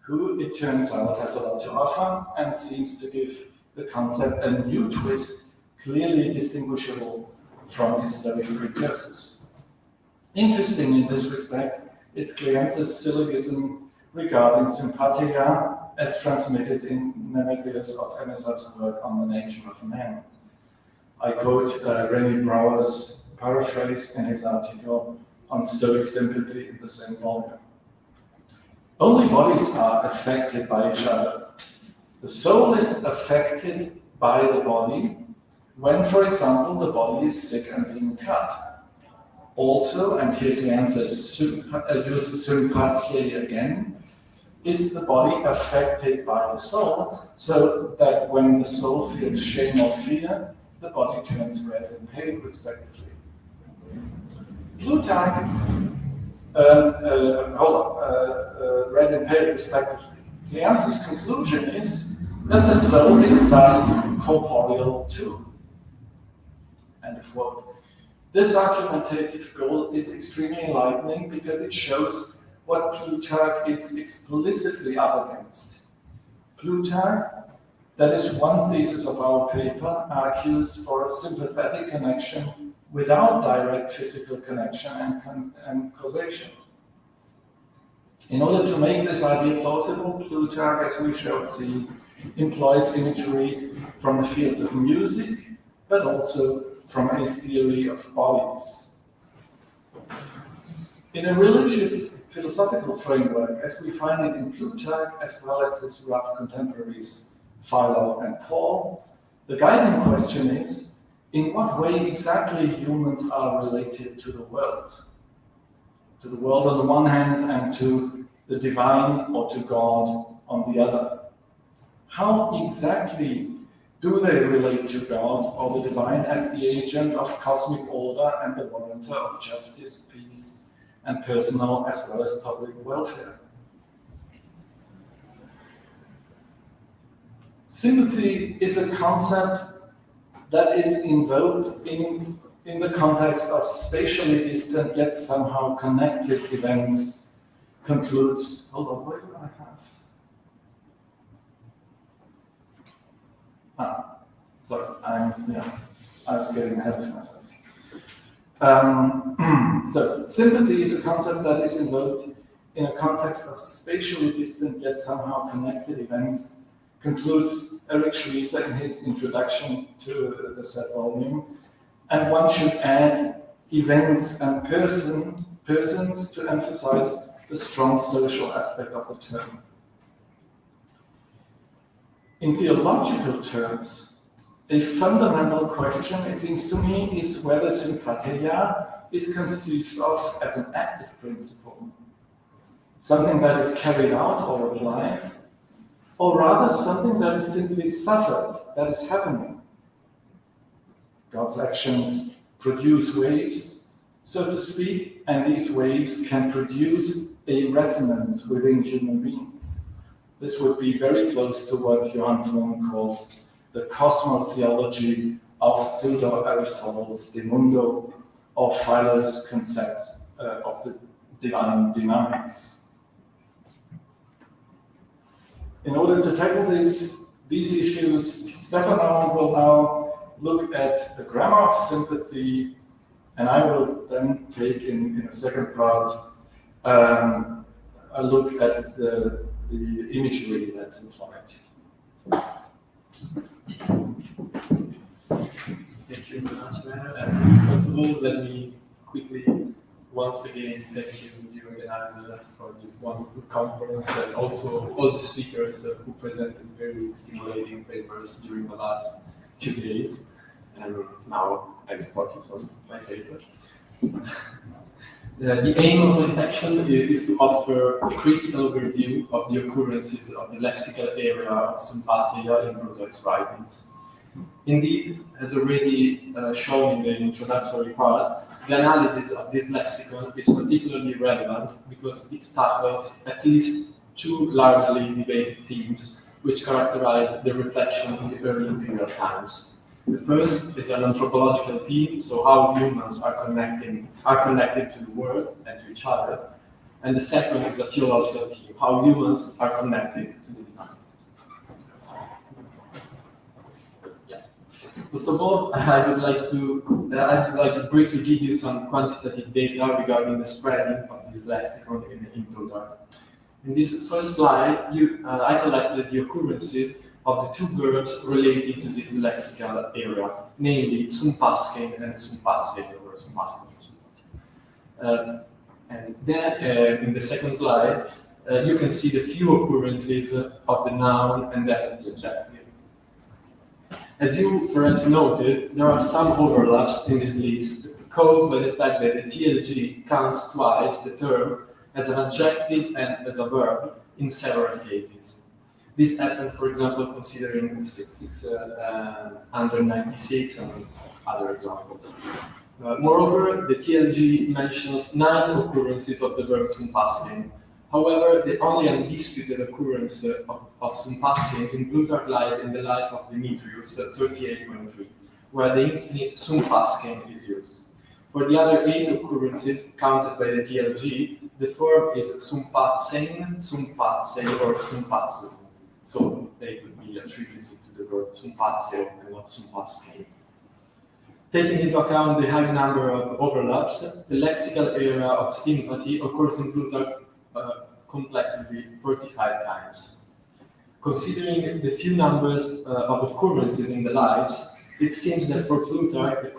S3: who, it turns out, has a lot to offer and seems to give the concept a new twist, clearly distinguishable from his Stoic precursors. Interesting in this respect is Cleanthes' syllogism regarding sympathia as transmitted in Nemesius of Emerson's work on the nature of man. I quote René Brouwer's paraphrase in his article on Stoic sympathy in the same volume. Only bodies are affected by each other. The soul is affected by the body when, for example, the body is sick and being cut. Also, and here Cleanthes uses sympathy again, is the body affected by the soul, so that when the soul feels shame or fear, the body turns red and pale, respectively. Plutarch, red and pale, respectively. Cleanthes' conclusion is that the soul is thus corporeal too. End of quote. This argumentative goal is extremely enlightening because it shows what Plutarch is explicitly up against. Plutarch, that is one thesis of our paper, argues for a sympathetic connection without direct physical connection and causation. In order to make this idea plausible, Plutarch, as we shall see, employs imagery from the fields of music, but also from a theory of bodies. In a religious philosophical framework, as we find it in Plutarch, as well as his rough contemporaries Philo and Paul, the guiding question is, in what way exactly humans are related to the world? To the world on the one hand and to the divine or to God on the other. How exactly do they relate to God or the divine as the agent of cosmic order and the warrantor of justice, peace, and personal as well as public welfare? Sympathy is a concept that is invoked in the context of spatially distant yet somehow connected events, concludes, hold on, where do I have? Sorry, I was getting ahead of myself. So, sympathy is a concept that is invoked in a context of spatially distant yet somehow connected events, concludes Eric Schlieser in his introduction to the said volume, and one should add events and persons to emphasize the strong social aspect of the term. In theological terms, a fundamental question, it seems to me, is whether sympatheia is conceived of as an active principle, something that is carried out or applied, or rather something that is simply suffered, that is happening. God's actions produce waves, so to speak, and these waves can produce a resonance within human beings. This would be very close to what Johann Thun calls the cosmotheology of pseudo-Aristotle's De Mundo, or Philo's concept of the divine dynamics. In order to tackle these issues, Stefano will now look at the grammar of sympathy, and I will then take in a second part a look at the imagery that's implied.
S4: Thank you very much, Werner. First of all, let me quickly once again thank you, the organizer, for this wonderful conference, and also all the speakers who presented very stimulating papers during the last 2 days. And now I focus on my paper. The aim of my section is to offer a critical overview of the occurrences of the lexical area of sympathia in Plutarch's writings. Indeed, as already shown in the introductory part, the analysis of this lexicon is particularly relevant because it tackles at least 2 largely debated themes which characterize the reflection in the early imperial times. The first is an anthropological theme, so how humans are connected to the world and to each other. And the second is a theological theme, how humans are connected to the divine. First of all, I would like to briefly give you some quantitative data regarding the spreading of this lexicon in Plutarch. In this first slide, I collected the occurrences of the 2 verbs related to this lexical area, namely sympaskein and sympathy, or sympaskein. And then in the second slide, you can see the few occurrences of the noun and that of the adjective. As you perhaps noted, there are some overlaps in this list caused by the fact that the TLG counts twice the term as an adjective and as a verb in several cases. This happens, for example, considering 696 and other examples. Moreover, the TLG mentions 9 occurrences of the verb sympaskein. However, the only undisputed occurrence of sympaskein in Plutarch lies in the life of Demetrius, 38.3, where the infinite sympaskein is used. For the other 8 occurrences counted by the TLG, the form is sympatsein, sympatsei, or sympatsu. So they could be attributed to the verb sympatseo and not sympaskein. Taking into account the high number of overlaps, the lexical area of sympathy occurs in Plutarch complexity 45 times. Considering the few numbers of occurrences in the lives, it seems that for Plutarch the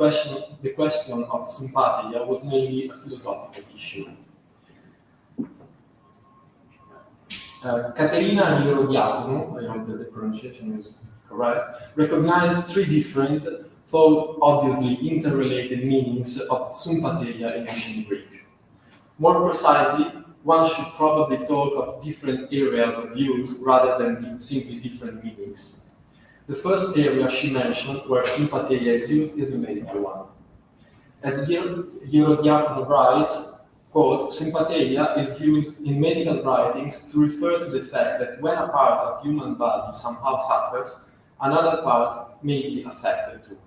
S4: question of sympathia was mainly a philosophical issue. Caterina Hirodiacono, I hope that the pronunciation is correct, recognized 3 different, though obviously interrelated meanings of sympatheia in ancient Greek. More precisely, one should probably talk of different areas of use rather than simply different meanings. The first area she mentioned where sympatheia is used is the medical one. As Hirodiacono writes, quote, sympatheia is used in medical writings to refer to the fact that when a part of human body somehow suffers, another part may be affected too.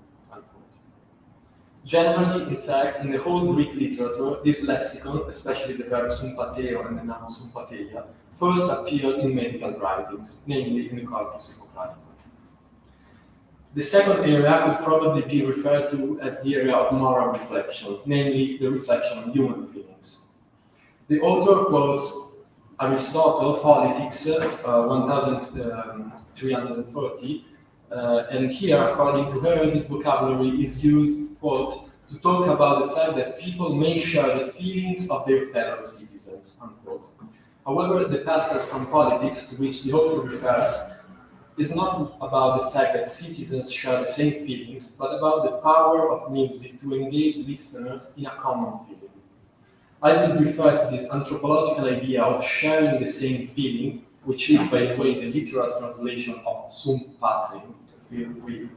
S4: Generally, in fact, in the whole Greek literature, this lexicon, especially the verb sympatheo and the noun sympatheia, first appeared in medical writings, namely in the Corpus Hippocraticum. The second area could probably be referred to as the area of moral reflection, namely the reflection on human feelings. The author quotes Aristotle, Politics, 1340, and here, according to her, this vocabulary is used, quote, to talk about the fact that people may share the feelings of their fellow citizens, unquote. However, the passage from Politics to which the author refers is not about the fact that citizens share the same feelings, but about the power of music to engage listeners in a common feeling. I would refer to this anthropological idea of sharing the same feeling, which is, by the way, the literal translation of sympathy, to feel with,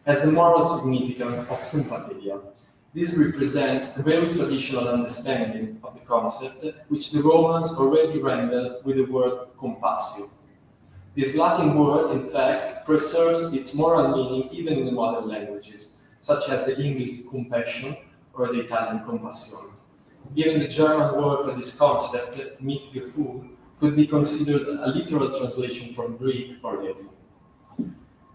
S4: as the moral significance of sympatheia. This represents a very traditional understanding of the concept, which the Romans already rendered with the word compassio. This Latin word, in fact, preserves its moral meaning even in the modern languages, such as the English compassion or the Italian compassione. Even the German word for this concept, Mitgefühl, could be considered a literal translation from Greek or Latin.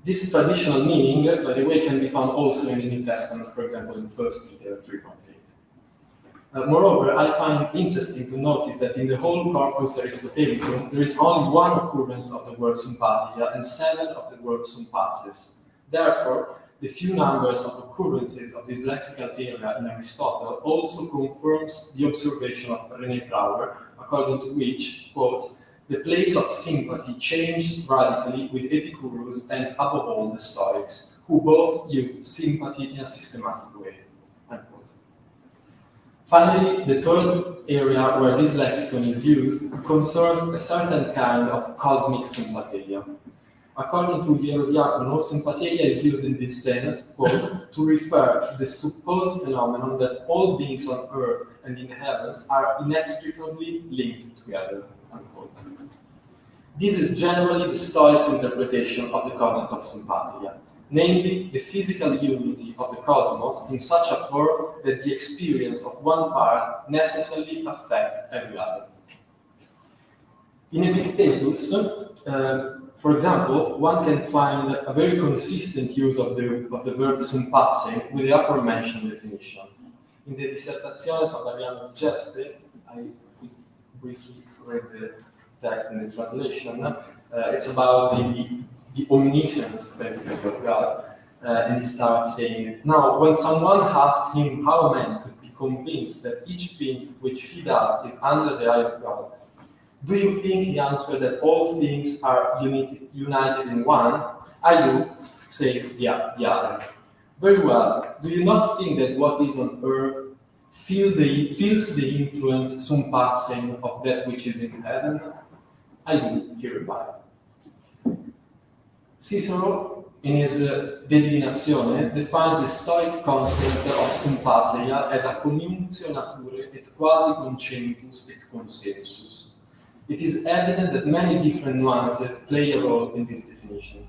S4: This traditional meaning, by the way, can be found also in the New Testament, for example, in 1 Peter 3.8. Moreover, I find interesting to notice that in the whole corpus Aristotelicum, there is only one occurrence of the word sympathia and 7 of the word sympathies. Therefore, the few numbers of occurrences of this lexical area in Aristotle also confirms the observation of René Brouwer, according to which, quote, the place of sympathy changed radically with Epicurus and, above all, the Stoics, who both used sympathy in a systematic way. Unquote. Finally, the third area where this lexicon is used concerns a certain kind of cosmic sympatheia. According to Hierodiacono, sympatheia is used in this sense, quote, to refer to the supposed phenomenon that all beings on earth and in the heavens are inextricably linked together, unquote. This is generally the Stoics' interpretation of the concept of sympatheia, namely the physical unity of the cosmos in such a form that the experience of one part necessarily affects every other. In Epictetus, for example, one can find a very consistent use of the verb sympathy with the aforementioned definition. In the Dissertationes ad Ariano Geste, I briefly read the text in the translation. It's about the omniscience, basically, of God. And he starts saying, now, when someone asks him how a man could be convinced that each thing which he does is under the eye of God, do you think, he answered, that all things are united in one? I do, say the other. Very well. Do you not think that what is on earth feels the influence sympathizing of that which is in heaven? I do, he replied. Cicero, in his De Divinazione, defines the Stoic concept of sympatheia as a conjunctio naturae et quasi concentus et consensus. It is evident that many different nuances play a role in this definition.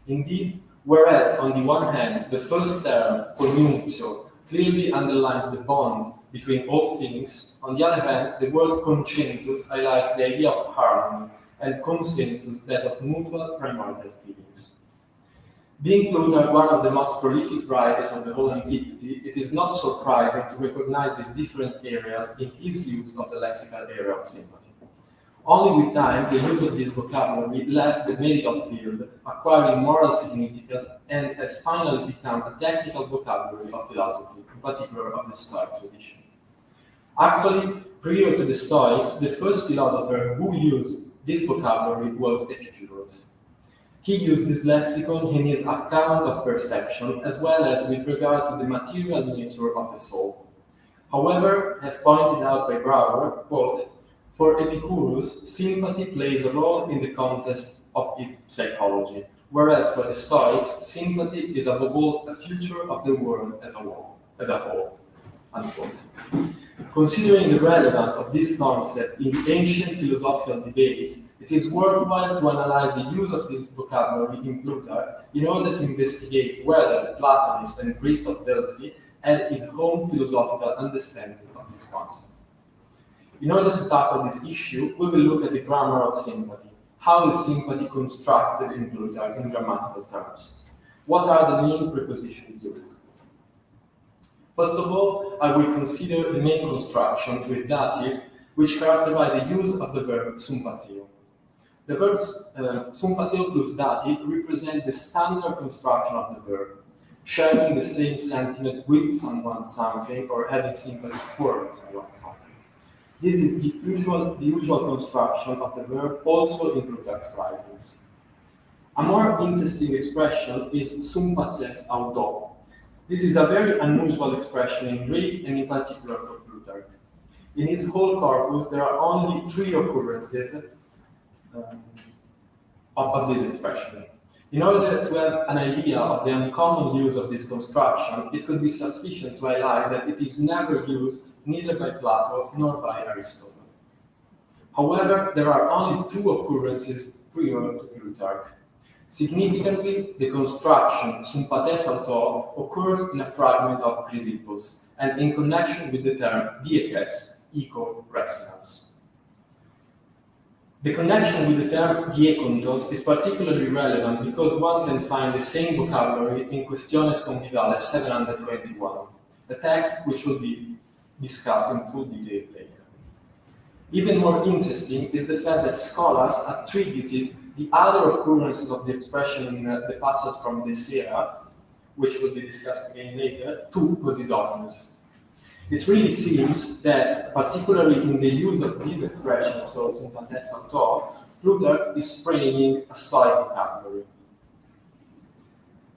S4: Indeed, whereas on the one hand, the first term, conjunctio, clearly underlines the bond between all things, on the other hand, the word concentus highlights the idea of harmony, and consensus that of mutual primordial feelings. Being Plutarch one of the most prolific writers of the whole antiquity, it is not surprising to recognize these different areas in his use of the lexical area of sympathy. Only with time, the use of this vocabulary left the medical field, acquiring moral significance, and has finally become a technical vocabulary of philosophy, in particular of the Stoic tradition. Actually, prior to the Stoics, the first philosopher who used this vocabulary was Epicurus. He used this lexicon in his account of perception, as well as with regard to the material nature of the soul. However, as pointed out by Brouwer, quote, for Epicurus, sympathy plays a role in the context of his psychology, whereas for the Stoics, sympathy is above all a feature of the world as a whole. Unquote. Considering the relevance of this concept in the ancient philosophical debate, it is worthwhile to analyze the use of this vocabulary in Plutarch in order to investigate whether the Platonist and priest of Delphi had his own philosophical understanding of this concept. In order to tackle this issue, we will look at the grammar of sympathy. How is sympathy constructed in Plutarch in grammatical terms? What are the main preposition units? First of all, I will consider the main construction to a dative, which characterize the use of the verb sympathio. The verbs sympathio plus dative represent the standard construction of the verb, sharing the same sentiment with someone something or having sympathy for someone something. This is the usual construction of the verb also in Plutarch's writings. A more interesting expression is sympathes auto. This is a very unusual expression in Greek and in particular for Plutarch. In his whole corpus, there are only 3 occurrences of this expression. In order to have an idea of the uncommon use of this construction, it could be sufficient to highlight that it is never used neither by Plato nor by Aristotle. However, there are only 2 occurrences prior to Plutarch. Significantly, the construction sympathès auto occurs in a fragment of Chrysippus and in connection with the term diekes, eco resonance. The connection with the term diekontos is particularly relevant because one can find the same vocabulary in Questiones Conviviales 721, a text which will be discussed in full detail later. Even more interesting is the fact that scholars attributed the other occurrences of the expression in the passage from the Sera, which will be discussed again later, to Posidonius. It really seems that, particularly in the use of these expressions, so sympathes auto, Plutarch is framing a Stoic vocabulary.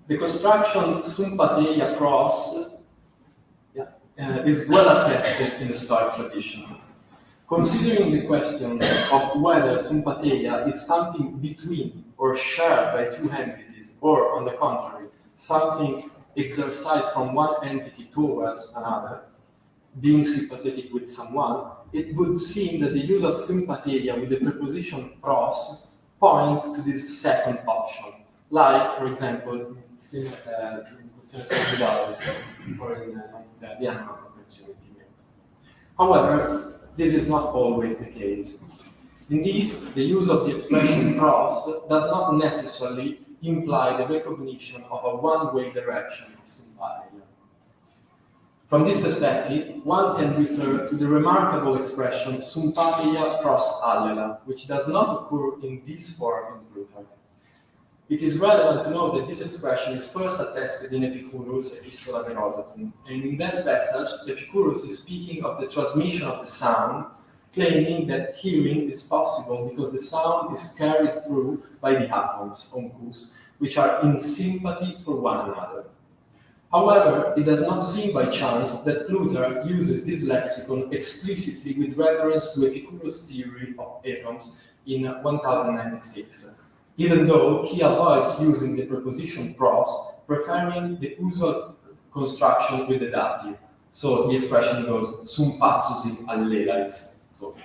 S4: The construction sympatheia pros is well attested in the Stoic tradition. Considering the question of whether sympatheia is something between or shared by 2 entities, or on the contrary, something exercised from one entity towards another, being sympathetic with someone, it would seem that the use of sympatheia with the preposition pros point to this second option, like, for example, in Questiones Conviviales or in the animal convention. However, this is not always the case. Indeed, the use of the expression pros does not necessarily imply the recognition of a one-way direction of sympatheia. From this perspective, one can refer to the remarkable expression sympatheia pros allela, which does not occur in this form in Plutarch. It is relevant to note that this expression is first attested in Epicurus' Epistola Herodotum, and in that passage, Epicurus is speaking of the transmission of the sound, claiming that hearing is possible because the sound is carried through by the atoms, oncus, which are in sympathy for one another. However, it does not seem by chance that Plutarch uses this lexicon explicitly with reference to Epicurus' theory of atoms in 1096. Even though he avoids using the preposition pros, preferring the usual construction with the dative. So the expression goes sympathusi allelais, so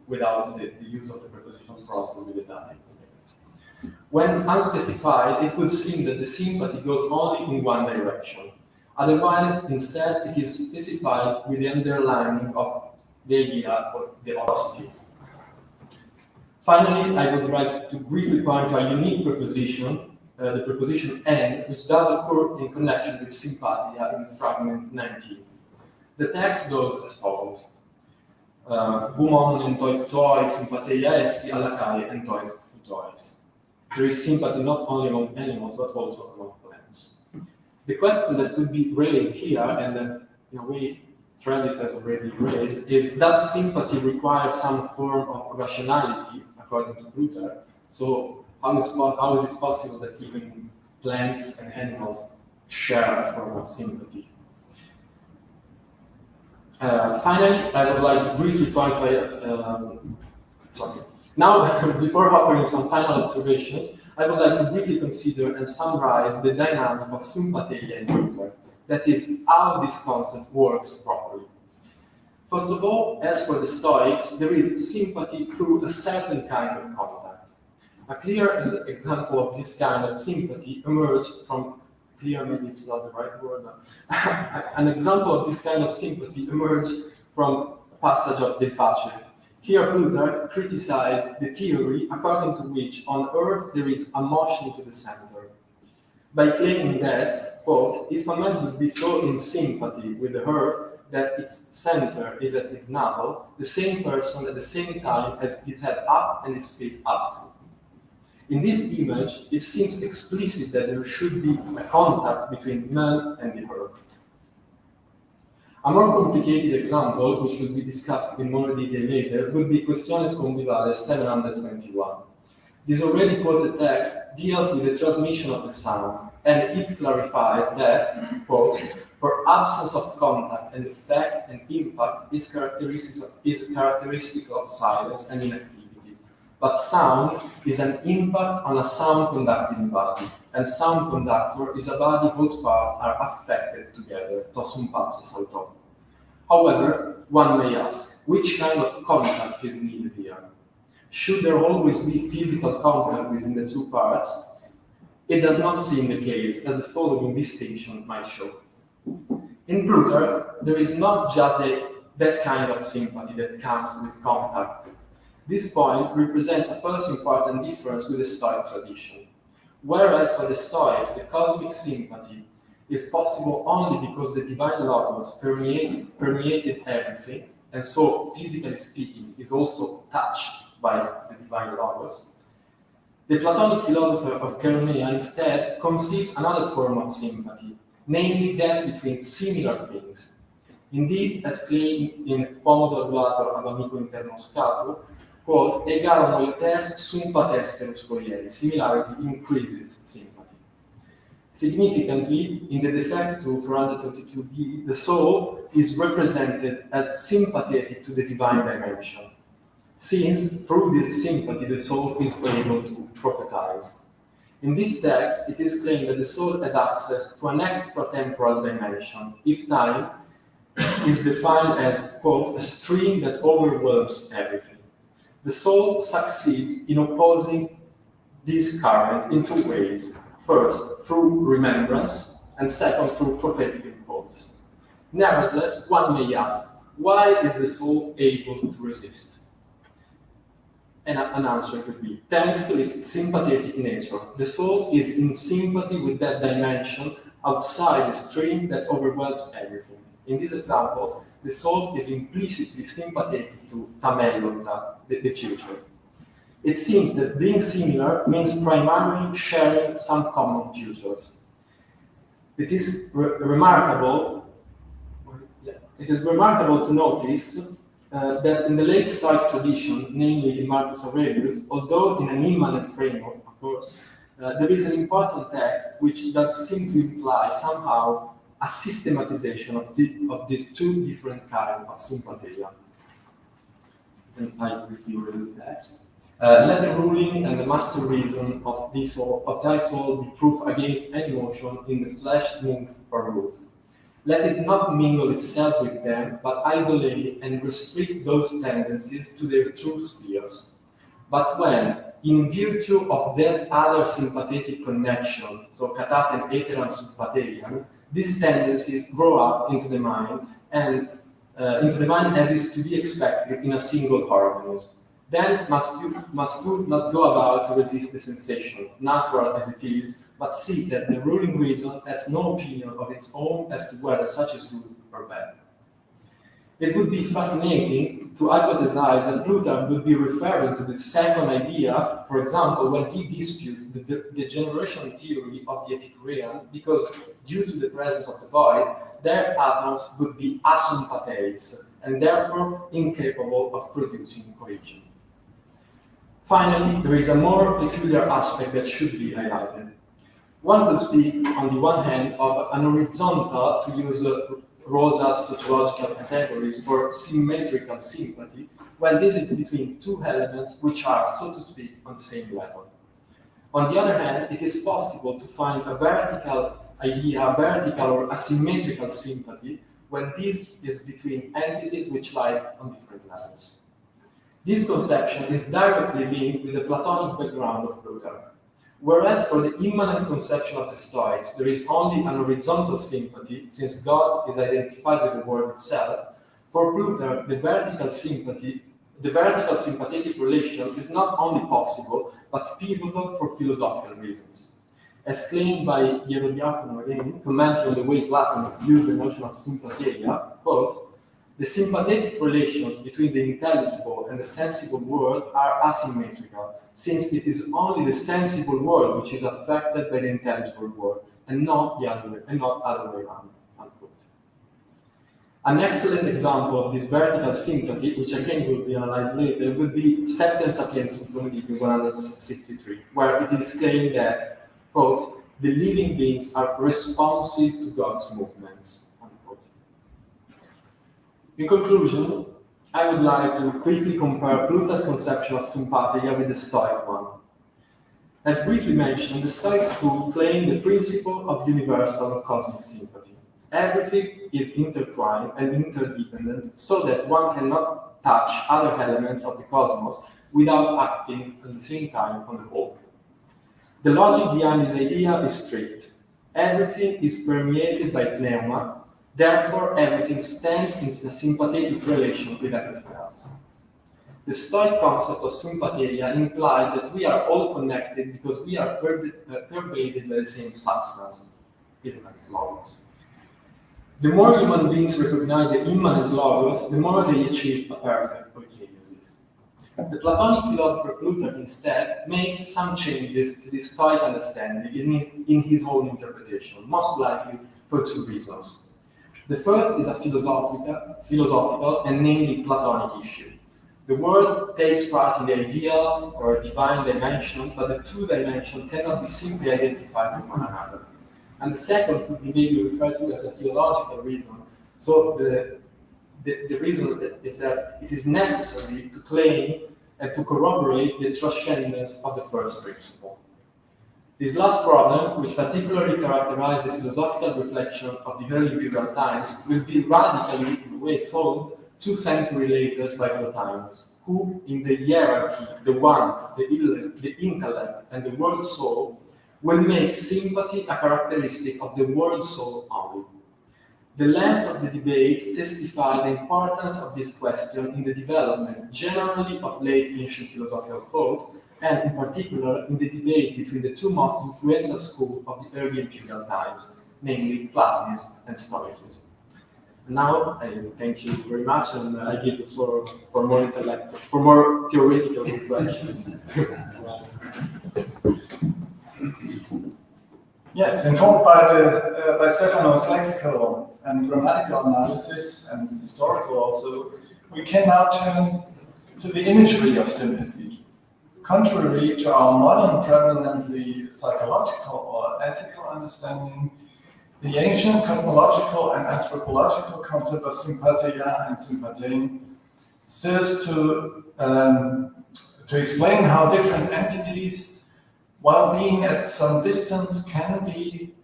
S4: without the use of the preposition pros, but with the dative. When unspecified, it would seem that the sympathy goes only in one direction. Otherwise, instead, it is specified with the underlining of the idea or the opposite. Finally, I would like to briefly point to a unique preposition, the preposition en, which does occur in connection with sympathia in fragment 19. The text goes as follows. Gumon entois zois sympatheia esti alacae entois futois. There is sympathy not only among animals, but also among plants. The question that could be raised here, and that in a way Trellis has already raised, is does sympathy require some form of rationality, according to Plutarch? So how is it possible that even plants and animals share a form of sympathy? Finally, I would like to briefly point Now, before offering some final observations, I would like to briefly consider and summarize the dynamic of sympatheia in Plutarch. That is, how this concept works properly. First of all, as for the Stoics, there is sympathy through a certain kind of contact. A clear example of this kind of sympathy emerged from, clear maybe it's not the right word, an example of this kind of sympathy emerged from a passage of De Face. Here Plutarch criticized the theory according to which on Earth there is a motion to the center, by claiming that, quote, if a man would be so in sympathy with the Earth that its center is at his navel, the same person at the same time has his head up and his feet up too. In this image, it seems explicit that there should be a contact between man and the Earth. A more complicated example, which will be discussed in more detail later, would be Questiones Conviviales 721. This already quoted text deals with the transmission of the sound, and it clarifies that, quote, for absence of contact and effect and impact is characteristics of silence and inactivity. But sound is an impact on a sound-conducting body, and sound conductor is a body whose parts are affected together, to sympathes auto. However, one may ask, which kind of contact is needed here? Should there always be physical contact between the two parts? It does not seem the case, as the following distinction might show. In Plutarch, there is not just that kind of sympathy that comes with contact. This point represents a first important difference with the Stoic tradition. Whereas for the Stoics, the cosmic sympathy is possible only because the divine logos permeated everything, and so, physically speaking, is also touched by the divine logos. The Platonic philosopher of Chaeronea instead conceives another form of sympathy, namely that between similar things. Indeed, as claimed in Pomodo Adulator ad amico interno scato, quote, egaro moietes sympates terus corieri, similarity increases sympathy. Significantly, in the Defectu 422b, the soul is represented as sympathetic to the divine dimension, since through this sympathy the soul is able to prophetize. In this text, it is claimed that the soul has access to an extratemporal dimension, if time is defined as, quote, a stream that overwhelms everything. The soul succeeds in opposing this current in two ways. First, through remembrance, and second, through prophetic impulse. Nevertheless, one may ask, why is the soul able to resist? And an answer could be, thanks to its sympathetic nature, the soul is in sympathy with that dimension outside the stream that overwhelms everything. In this example, the soul is implicitly sympathetic to Tamellota, the future. It seems that being similar means primarily sharing some common futures. It is remarkable to notice that in the late Stoic tradition, namely in Marcus Aurelius, although in an immanent framework, of course, there is an important text which does seem to imply somehow a systematization of these two different kinds of sympatheia. And I briefly read the text. Let the ruling and the master reason of thy soul be proof against any motion in the flesh, move, or move. Let it not mingle itself with them, but isolate and restrict those tendencies to their true spheres. But when, in virtue of that other sympathetic connection, so kataten eteran sympatheian, these tendencies grow up into the mind, and as is to be expected in a single organism, then must you not go about to resist the sensation, natural as it is, but see that the ruling reason has no opinion of its own as to whether such is good or bad. It would be fascinating to hypothesize that Plutarch would be referring to the second idea, for example, when he disputes the generation theory of the Epicurean, because due to the presence of the void, their atoms would be asympathetes, and therefore incapable of producing origin. Finally, there is a more peculiar aspect that should be highlighted. One could speak, on the one hand, of an horizontal, to use Rosa's sociological categories, or symmetrical sympathy, when this is between two elements which are, so to speak, on the same level. On the other hand, it is possible to find a vertical idea, a vertical or asymmetrical sympathy, when this is between entities which lie on different levels. This conception is directly linked with the Platonic background of Plutarch. Whereas for the immanent conception of the Stoics, there is only an horizontal sympathy, since God is identified with the world itself, for Plutarch, the vertical sympathetic relation is not only possible, but pivotal for philosophical reasons. As claimed by Hierodiacono again, commenting on the way Platonists use the notion of sympatheia, quote, the sympathetic relations between the intelligible and the sensible world are asymmetrical, since it is only the sensible world which is affected by the intelligible world, and not the other way around. Unquote. An excellent example of this vertical sympathy, which again will be analyzed later, would be Septem Sapientium 163, where it is claimed that, quote, the living beings are responsive to God's movements. In conclusion, I would like to quickly compare Plutarch's conception of sympatheia with the Stoic one. As briefly mentioned, the Stoic school claimed the principle of universal or cosmic sympathy. Everything is intertwined and interdependent, so that one cannot touch other elements of the cosmos without acting at the same time on the whole. The logic behind this idea is strict. Everything is permeated by pneuma, therefore everything stands in a sympathetic relation with everything else. The Stoic concept of sympatheia implies that we are all connected because we are pervaded by the same substance, immanent logos. The more human beings recognize the immanent logos, the more they achieve a perfect oikeiosis. The Platonic philosopher Plutarch instead made some changes to this Stoic understanding in his own interpretation, most likely for two reasons. The first is a philosophical and namely Platonic issue. The world takes part in the ideal or divine dimension, but the two dimensions cannot be simply identified with one another. And the second could be maybe referred to as a theological reason. So the reason is that it is necessary to claim and to corroborate the transcendence of the first principle. This last problem, which particularly characterized the philosophical reflection of the early imperial times, will be radically in a way solved 2 centuries later by Plotinus, who, in the hierarchy, the one, the intellect, and the world soul, will make sympathy a characteristic of the world soul only. The length of the debate testifies the importance of this question in the development, generally, of late ancient philosophical thought, and in particular in the debate between the two most influential schools of the early imperial times, namely Platonism and Stoicism. Now, I thank you very much, and I give the floor for more theoretical reflections.
S3: Yes, informed by Stefano's lexical and grammatical analysis and historical also, we can now turn to the imagery of sympathy. Contrary to our modern prevalently psychological or ethical understanding, the ancient cosmological and anthropological concept of sympatheia and sympathene serves to explain how different entities, while being at some distance, can be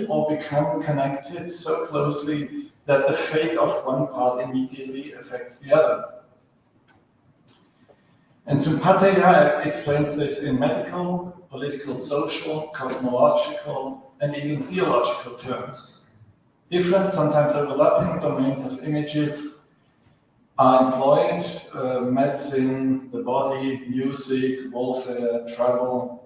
S3: or become connected so closely that the fate of one part immediately affects the other. And sympatheia explains this in medical, political, social, cosmological, and even theological terms. Different, sometimes overlapping domains of images are employed: medicine, the body, music, warfare, travel.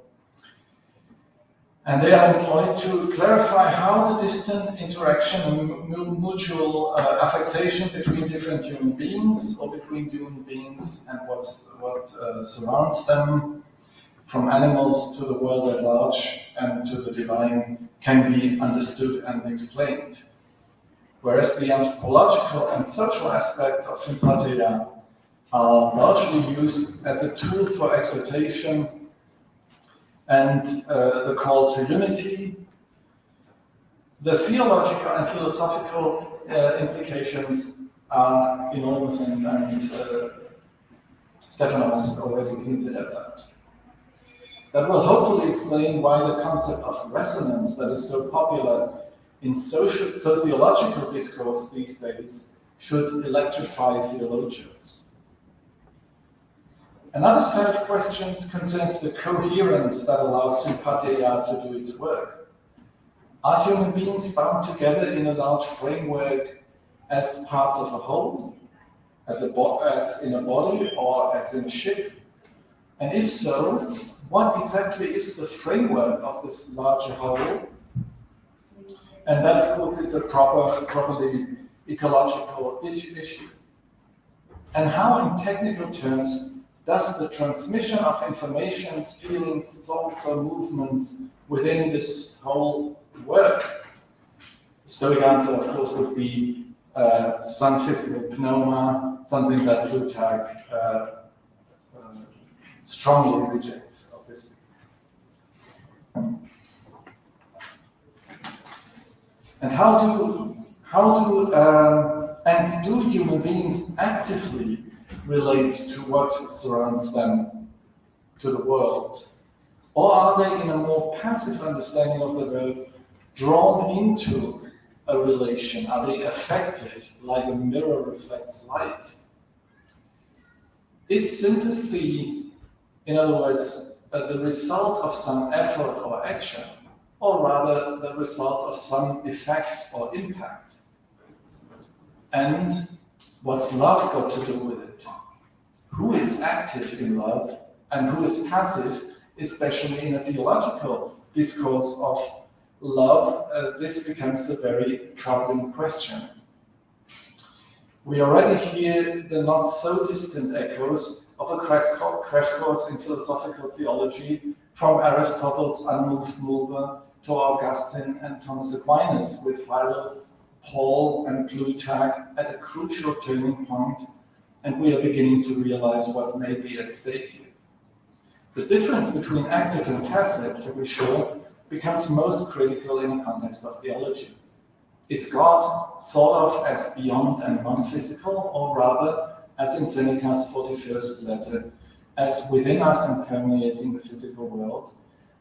S3: And they are employed to clarify how the distant interaction and mutual affectation between different human beings or between human beings and what surrounds them, from animals to the world at large and to the divine, can be understood and explained. Whereas the anthropological and social aspects of sympatheia are largely used as a tool for exhortation and the call to unity. The theological and philosophical implications are enormous, and Stefano has already hinted at that. That will hopefully explain why the concept of resonance that is so popular in sociological discourse these days should electrify theologians. Another set of questions concerns the coherence that allows sympatheia to do its work. Are human beings bound together in a large framework as parts of a whole, as in a body or as in a ship? And if so, what exactly is the framework of this larger whole? And that, of course, is a properly ecological issue. And how, in technical terms, does the transmission of informations, feelings, thoughts, or movements within this whole work? The Stoic answer, of course, would be some physical pneuma, something that Plutarch strongly rejects, obviously. And do human beings actively relate to what surrounds them, to the world? Or are they, in a more passive understanding of the world, drawn into a relation? Are they affected like a mirror reflects light? Is sympathy, in other words, the result of some effort or action, or rather the result of some effect or impact? And what's love got to do with it? Who is active in love and who is passive, especially in a theological discourse of love? This becomes a very troubling question. We already hear the not so distant echoes of a crash course in philosophical theology from Aristotle's unmoved mover to Augustine and Thomas Aquinas, with Philo, Paul, and Plutarch at a crucial turning point, and we are beginning to realize what may be at stake here. The difference between active and passive, to be sure, becomes most critical in the context of theology. Is God thought of as beyond and non-physical, or rather, as in Seneca's 41st letter, as within us and permeating the physical world?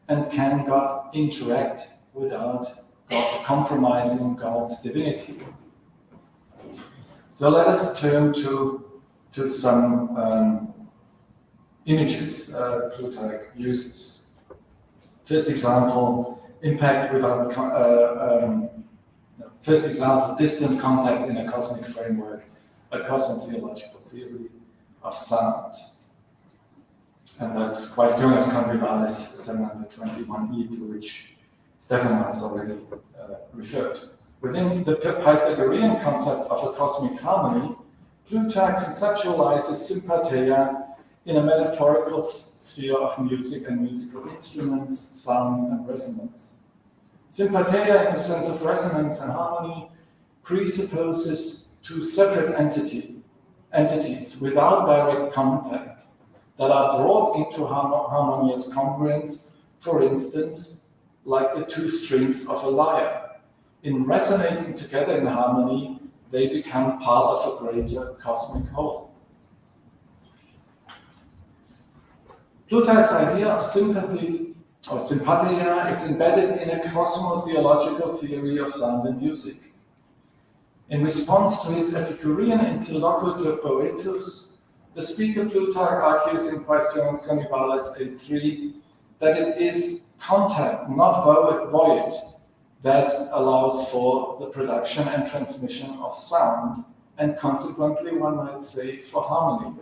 S3: And can God interact without God compromising God's divinity? So let us turn to some images Plutarch uses. First example, impact without first example, distant contact in a cosmic framework, a cosmotheological theory of sound. And that's Quaestiones Conviviales 721e, to which Stefano has already referred. Within the Pythagorean concept of a cosmic harmony, Plutarch conceptualizes sympatheia in a metaphorical sphere of music and musical instruments, sound and resonance. Sympatheia, in the sense of resonance and harmony, presupposes two separate entities without direct contact that are brought into harmonious congruence, for instance, like the two strings of a lyre. In resonating together in harmony, they become part of a greater cosmic whole. Plutarch's idea of sympathy or sympatheia is embedded in a cosmotheological theory of sound and music. In response to his Epicurean interlocutor Boetus, the speaker Plutarch argues in Quaestiones Conviviales 8.3 that it is contact, not void, that allows for the production and transmission of sound, and consequently, one might say, for harmony.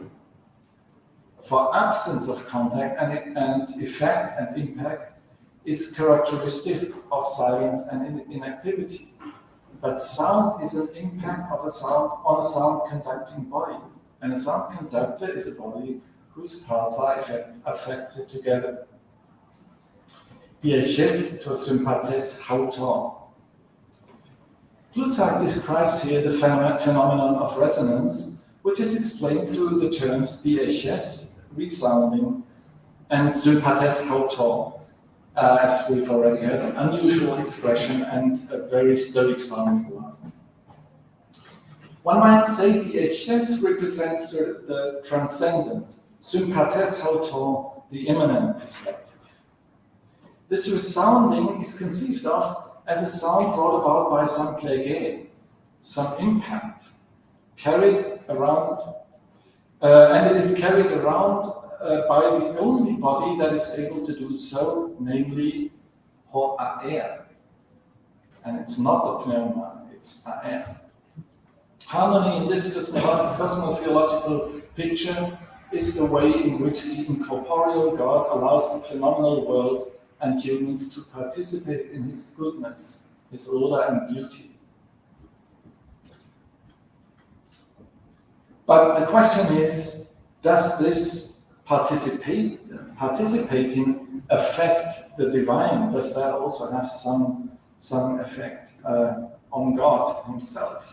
S3: For absence of contact and effect and impact is characteristic of silence and inactivity. But sound is an impact of a sound on a sound conducting body. And a sound conductor is a body whose parts are affected together. DIAITA to sympathes hautor. Plutarch describes here the phenomenon of resonance, which is explained through the terms DIAITA, resounding, and sympathes hautor, as we've already heard, an unusual expression and a very stoic sound for love. One might say DIAITA represents the transcendent, sympathes hautor, the immanent perspective. This resounding is conceived of as a sound brought about by some plege, some impact, carried around, and it is carried around by the only body that is able to do so, namely ho aer. And it's not the pneuma, it's aer. Harmony in this cosmotheological picture is the way in which the incorporeal God allows the phenomenal world and humans to participate in his goodness, his order and beauty. But the question is, does this participating affect the divine? Does that also have some effect on God himself?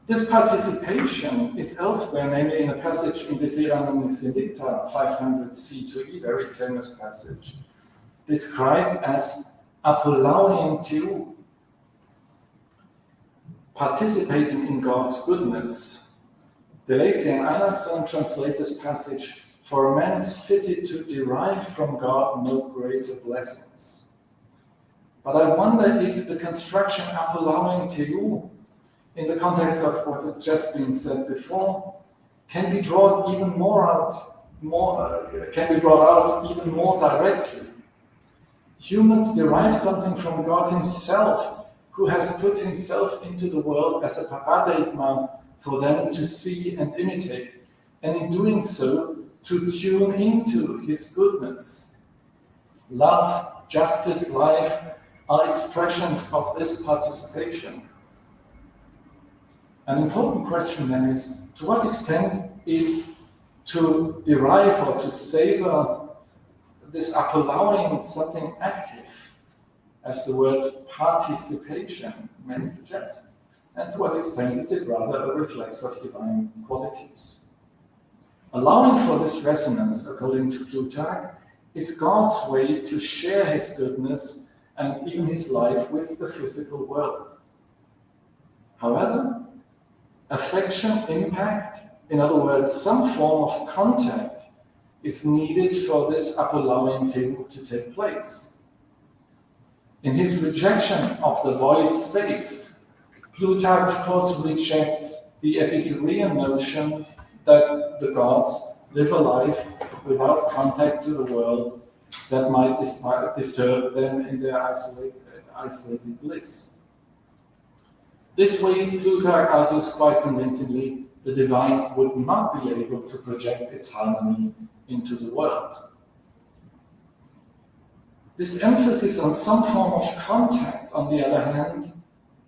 S3: This participation is elsewhere, namely in a passage in the Seranonis Delicta 500 C2E, very famous passage, described as apolauein tiu, participating in God's goodness. Deleuze and Einarson translate this passage, for a man's fitted to derive from God no greater blessings. But I wonder if the construction apolauein tiu, in the context of what has just been said before, can be brought even more out, can be brought out even more directly. Humans derive something from God himself, who has put himself into the world as a paradigm for them to see and imitate, and in doing so, to tune into his goodness. Love, justice, life are expressions of this participation. An important question then is, to what extent is to derive or to savor this allowing something active, as the word participation may suggest? And to what extent is it rather a reflex of divine qualities? Allowing for this resonance, according to Plutarch, is God's way to share his goodness and even his life with the physical world. However, affection, impact, in other words, some form of contact, is needed for this allowing to take place. In his rejection of the void space, Plutarch, of course, rejects the Epicurean notions that the gods live a life without contact to the world that might disturb them in their isolated bliss. This way, Plutarch argues quite convincingly, the divine would not be able to project its harmony into the world. This emphasis on some form of contact, on the other hand,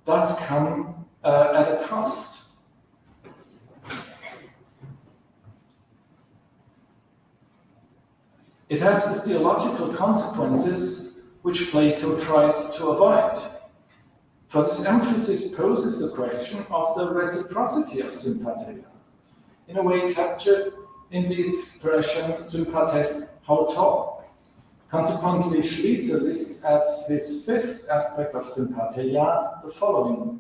S3: does come at a cost. It has the theological consequences which Plato tried to avoid. For this emphasis poses the question of the reciprocity of sympathia, in a way captured in the expression sympathès hautor. Consequently, Schließer lists as his fifth aspect of sympathia the following.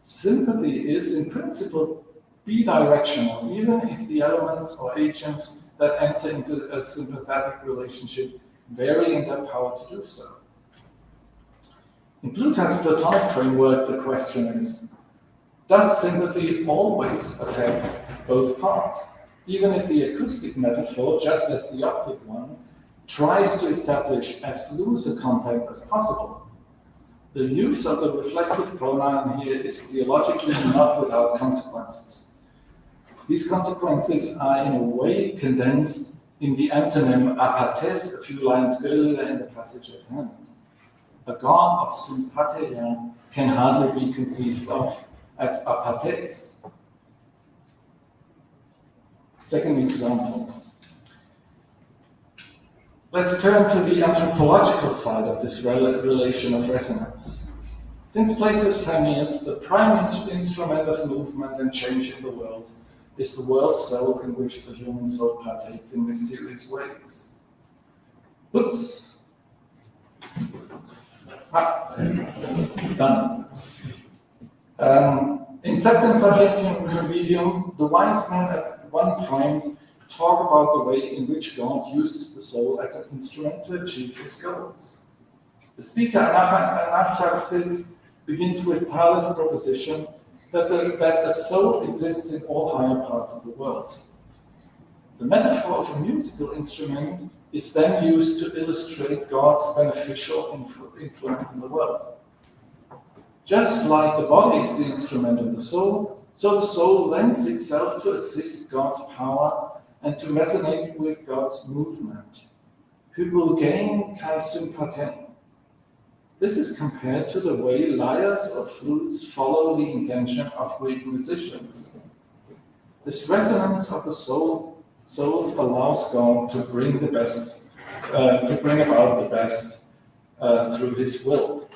S3: Sympathy is, in principle, bidirectional, even if the elements or agents that enter into a sympathetic relationship vary in their power to do so. In Plutarch's Platonic framework, the question is, does sympathy always affect both parts? Even if the acoustic metaphor, just as the optic one, tries to establish as loose a contact as possible. The use of the reflexive pronoun here is theologically not without consequences. These consequences are in a way condensed in the antonym apates a few lines earlier in the passage at hand. A god of sympathia can hardly be conceived of as apates. Second example. Let's turn to the anthropological side of this relation of resonance. Since Plato's Timaeus, the prime instrument of movement and change in the world is the world soul in which the human soul partakes in mysterious ways. Oops. Done. In Septem Sapientium Convivium, the wise men at one point talk about the way in which God uses the soul as an instrument to achieve his goals. The speaker, Anacharsis, begins with Thales' proposition that the soul exists in all higher parts of the world. The metaphor of a musical instrument is then used to illustrate God's beneficial influence in the world. Just like the body is the instrument of the soul, so the soul lends itself to assist God's power and to resonate with God's movement. Hypulgein kai sympathein. This is compared to the way lyres or flutes follow the intention of Greek musicians. This resonance of the souls allows God to bring the best, to bring about the best through his will.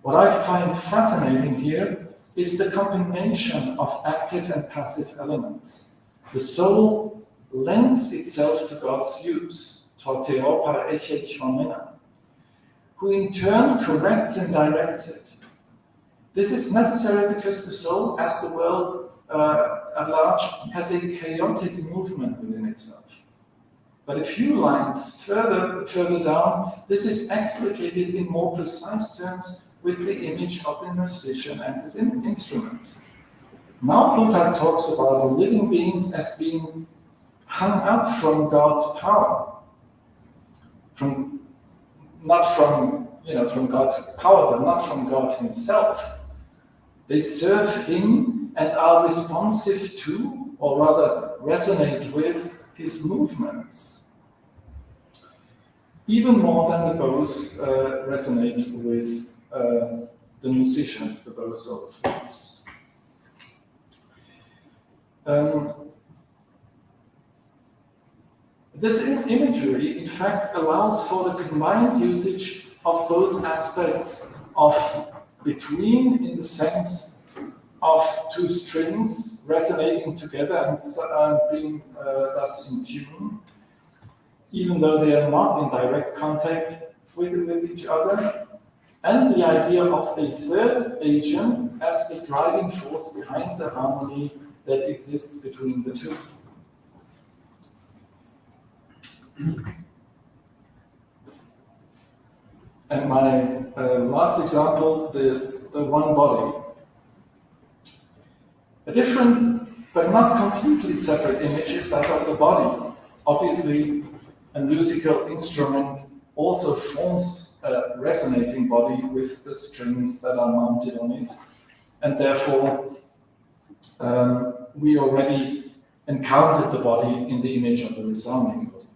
S3: What I find fascinating here is the combination of active and passive elements. The soul lends itself to God's use, who in turn corrects and directs it. This is necessary because the soul, as the world at large, has a chaotic movement within itself. But a few lines further down, this is explicated in more precise terms with the image of the musician and his instrument. Now Plutarch talks about the living beings as being hung up from God's power, not from God's power, but not from God himself. They serve him and are responsive to, or rather resonate with, his movements. Even more than the bows resonate with the musicians, the bows or the flutes. This imagery, in fact, allows for the combined usage of both aspects of between, in the sense of two strings resonating together and being thus in tune, even though they are not in direct contact with each other, and the idea of a third agent as the driving force behind the harmony that exists between the two. And my last example, the one body. A different, but not completely separate image is that of the body. Obviously, a musical instrument also forms a resonating body with the strings that are mounted on it. And therefore, we already encountered the body in the image of the resounding body.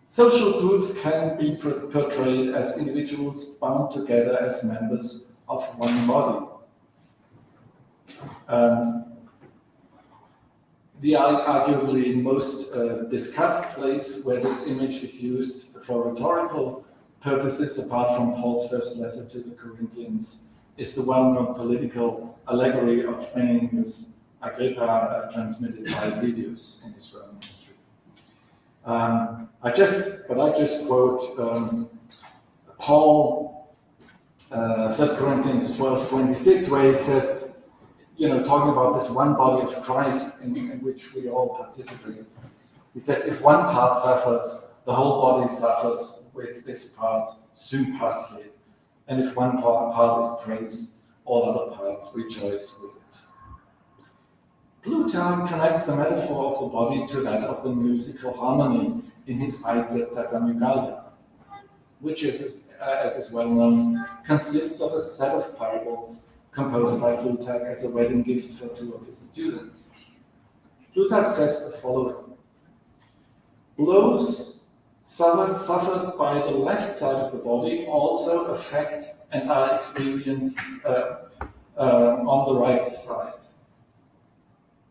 S3: Social groups can be portrayed as individuals bound together as members of one body. The arguably most discussed place where this image is used for rhetorical purposes, apart from Paul's first letter to the Corinthians, is the well-known political allegory of Menenius Agrippa transmitted by Livius in his Roman history. I just quote Paul, 1 Corinthians 12:26, where he says, talking about this one body of Christ in which we all participate. He says, if one part suffers, the whole body suffers with this part, sympathy. And if one part is praised, all other parts rejoice with it. Plutarch connects the metaphor of the body to that of the musical harmony in his DIAITA conviviality, which, as is well known, consists of a set of parables composed by Plutarch as a wedding gift for two of his students. Plutarch says the following: blows suffered by the left side of the body also affect and are experienced on the right side.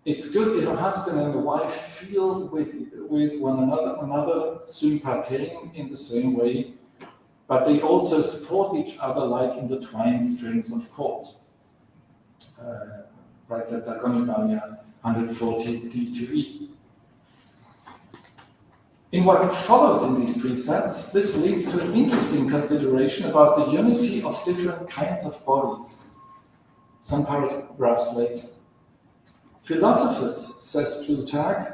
S3: It's good if a husband and a wife feel with one another sympathizing in the same way, but they also support each other like intertwined strings of cord. Writes at Diaconia 140 D2E. In what follows in these precepts, this leads to an interesting consideration about the unity of different kinds of bodies. Some paragraphs later. Philosophers, says Plutarch,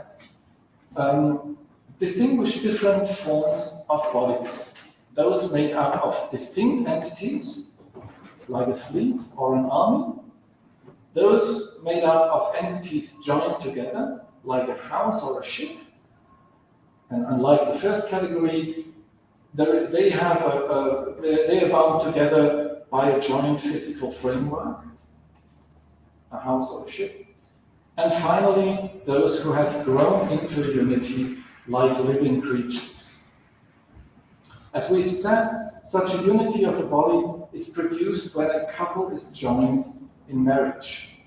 S3: distinguish different forms of bodies. Those made up of distinct entities, like a fleet or an army. Those made up of entities joined together, like a house or a ship. And unlike the first category, they are bound together by a joint physical framework, a house or a ship. And finally, those who have grown into a unity like living creatures. As we've said, such a unity of the body is produced when a couple is joined in marriage.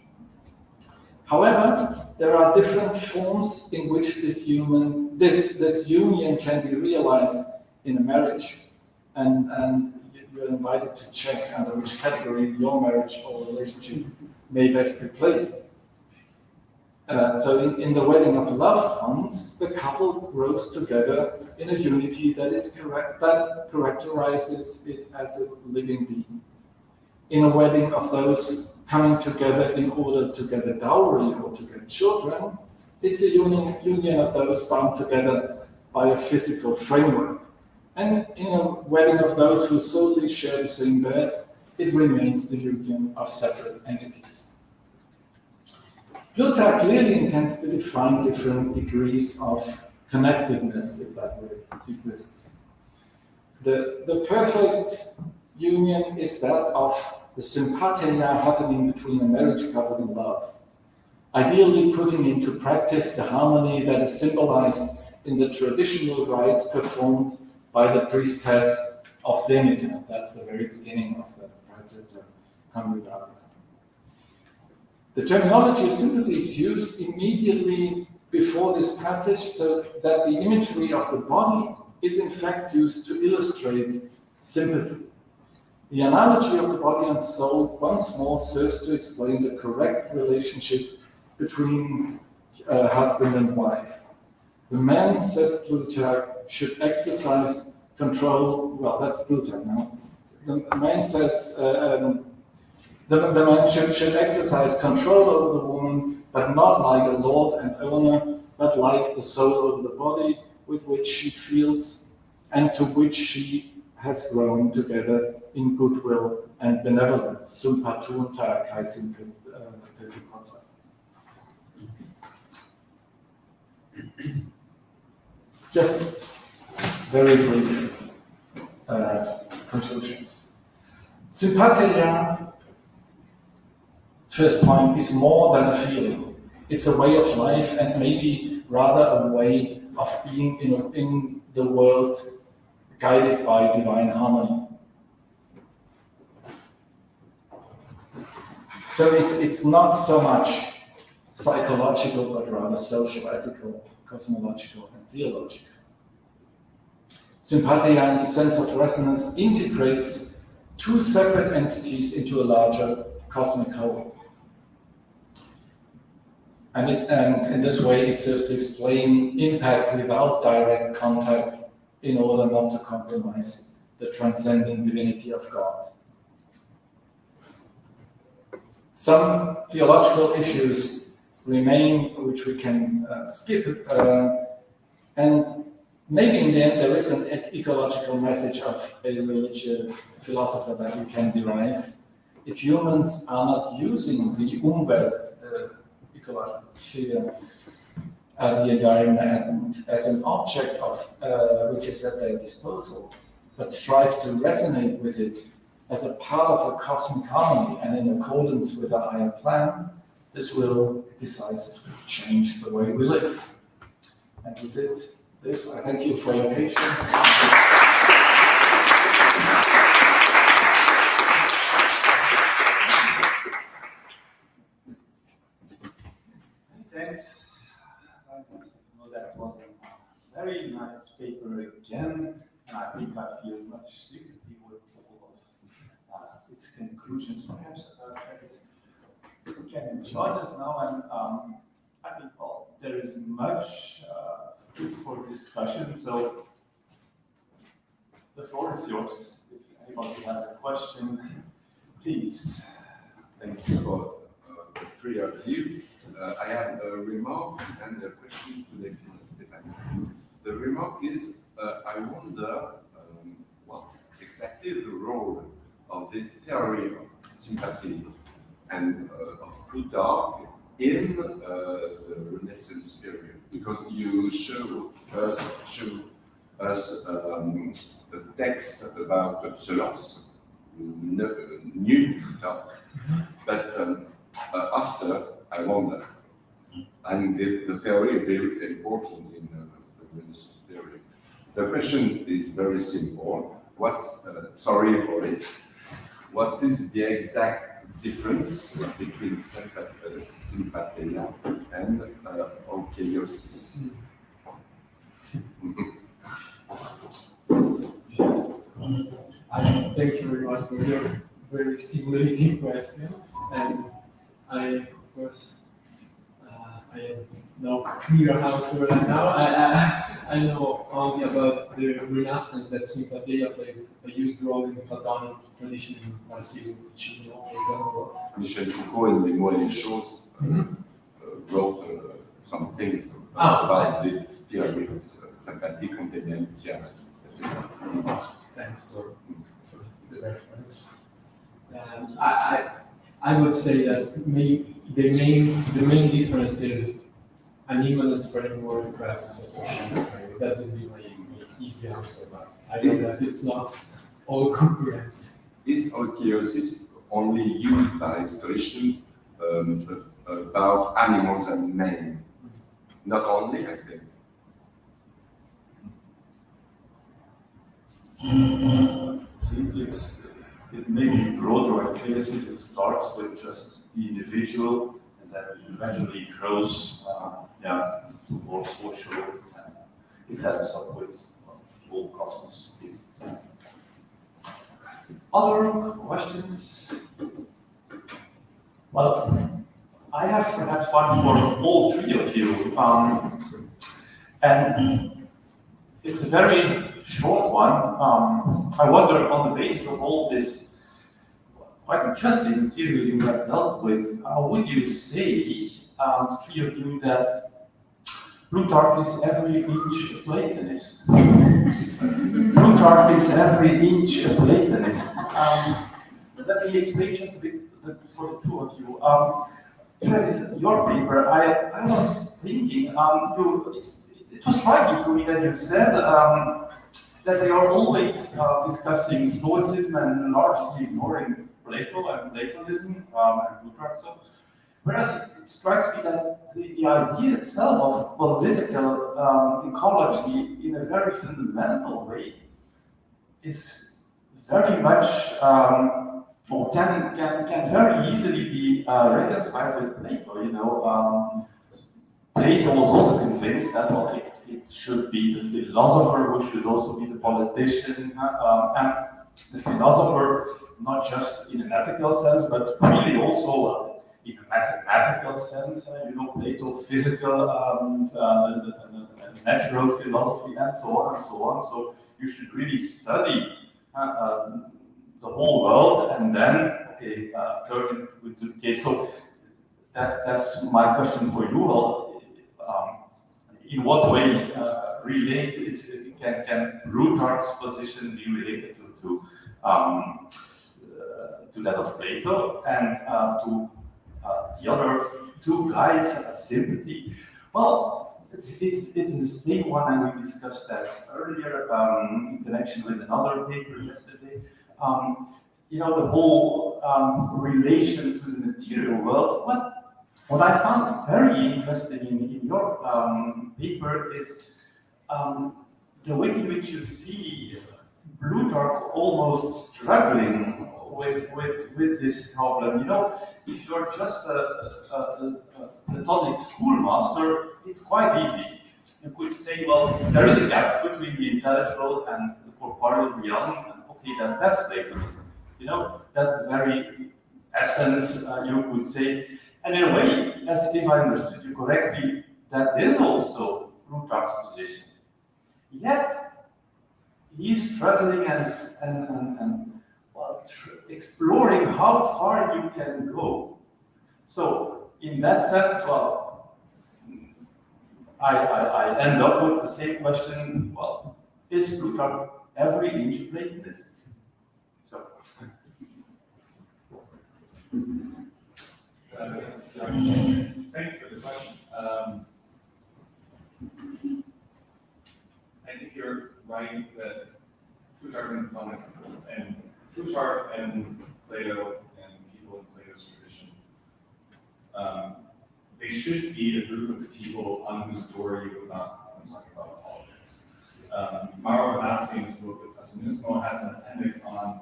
S3: However, there are different forms in which this union can be realized in a marriage, and you're invited to check under which category your marriage or relationship may best be placed. So in the wedding of loved ones, the couple grows together in a unity that characterizes it as a living being. In a wedding of those coming together in order to get a dowry or to get children, it's a union of those bound together by a physical framework. And in a wedding of those who solely share the same bed, it remains the union of separate entities. Plutarch clearly intends to define different degrees of connectedness, if that word exists. The perfect union is that of the sympathy now happening between a marriage couple in love, ideally putting into practice the harmony that is symbolized in the traditional rites performed by the priestess of Demeter. That's the very beginning of the rites of the conviviality. The terminology of sympathy is used immediately before this passage so that the imagery of the body is in fact used to illustrate sympathy. The analogy of the body and soul once more serves to explain the correct relationship between husband and wife. The man, says Plutarch, should exercise control. Well, that's Plutarch now. The man says the man should exercise control over the woman, but not like a lord and owner, but like the soul over the body, with which she feels and to which she has grown together in goodwill and benevolence. Sympathunter kai sympathikota. Just very brief conclusions. Sympathia, first point, is more than a feeling. It's a way of life and maybe rather a way of being in the world guided by divine harmony. So it's not so much psychological, but rather social, ethical, cosmological, and theological. Sympathia, in the sense of resonance, integrates two separate entities into a larger cosmic whole. And in this way, it serves to explain impact without direct contact in order not to compromise the transcendent divinity of God. Some theological issues remain, which we can skip, and maybe in the end there is an ecological message of a religious philosopher that we can derive. If humans are not using the Umwelt, ecological sphere, the environment, as an object of which is at their disposal, but strive to resonate with it as a part of a cosmic harmony and in accordance with a higher plan, this will decisively change the way we live. And with this, I thank you for your patience.
S1: Thanks. That was a very nice paper again, and I think I feel much sympathy with all of its conclusions. Perhaps you can join us now, and I think there is much food for discussion. So the floor is yours. If anybody has a question, please.
S5: Thank you for the three of you. I have a remark and a question to Stéphane. The remark is, I wonder what's exactly the role of this theory of sympathy and of Plutarch in the Renaissance period, because you show us a text about Pselos, new Plutarch, but after, I wonder, and the theory is very important in the Renaissance period. The question is very simple. Sorry for it. What is the exact difference between sympatheia and orcheiosis?
S4: Thank you very much for your very stimulating question. And I, of course, I have no clear answer right now. I know only about the Renaissance that sympatheia plays a huge role in the Platonic tradition in Marseille, Ficino, for example.
S5: Michel Foucault, in Les Mots et les Choses, wrote some things about the theory of sympathy, conviviality, etc.
S4: Thanks for the reference. I would say that the main difference is an immanent framework versus a functional framework. That would be my easy answer, but I know that it's not all concurrent.
S5: Is archaeosis only used by historians about animals and men? Not only, I think.
S1: I think it may be broader archaeosis. It starts with just the individual, and then it eventually grows, to more social, and it ends up with the whole cosmos. Other questions? Well, I have perhaps one for all three of you, and it's a very short one. I wonder, on the basis of all this quite interesting material you have dealt with, would you say, the three of you, that Plutarch is every inch a Platonist? Plutarch is every inch a Platonist. Let me explain just a bit for the two of you. Travis, your paper, I was thinking, it was striking to me that you said that they are always discussing Stoicism and largely ignoring Plato and Platonism and Plutarch. So, whereas it strikes me that the idea itself of political ecology in a very fundamental way is very much, or can very easily be reconciled with Plato. You know, Plato was also convinced that it should be the philosopher who should also be the politician, and the philosopher not just in an ethical sense, but really also in a mathematical sense. You know, Plato, physical, natural philosophy, and so on and so on. So you should really study the whole world and then turn it into the case. So that's my question for you. Well, in what way can Plutarch's position be related to that of Plato, and to the other two guys, sympathy? Well, it's the same one, and we discussed that earlier in connection with another paper yesterday. You know, the whole relation to the material world. What I found very interesting in your paper is the way in which you see Plutarch almost struggling with this problem. You know, if you're just a Platonic schoolmaster, it's quite easy. You could say, well, there is a gap between the intelligible and the corporeal realm, and okay, that's Platonism. You know, that's the very essence, you could say. And in a way, as if I understood you correctly, that is also Plutarch's position. Yet, he's struggling and exploring how far you can go. So, in that sense, well, I end up with the same question. Well, is Plutarch every inch Platonist? So.
S2: Thank you for the question. I think you're right that Plutarch and Plato and people in Plato's tradition, they should be a group of people on whose door you would not want to talk about politics. Mauro Benazzi in his book, The Platonismo, has an appendix on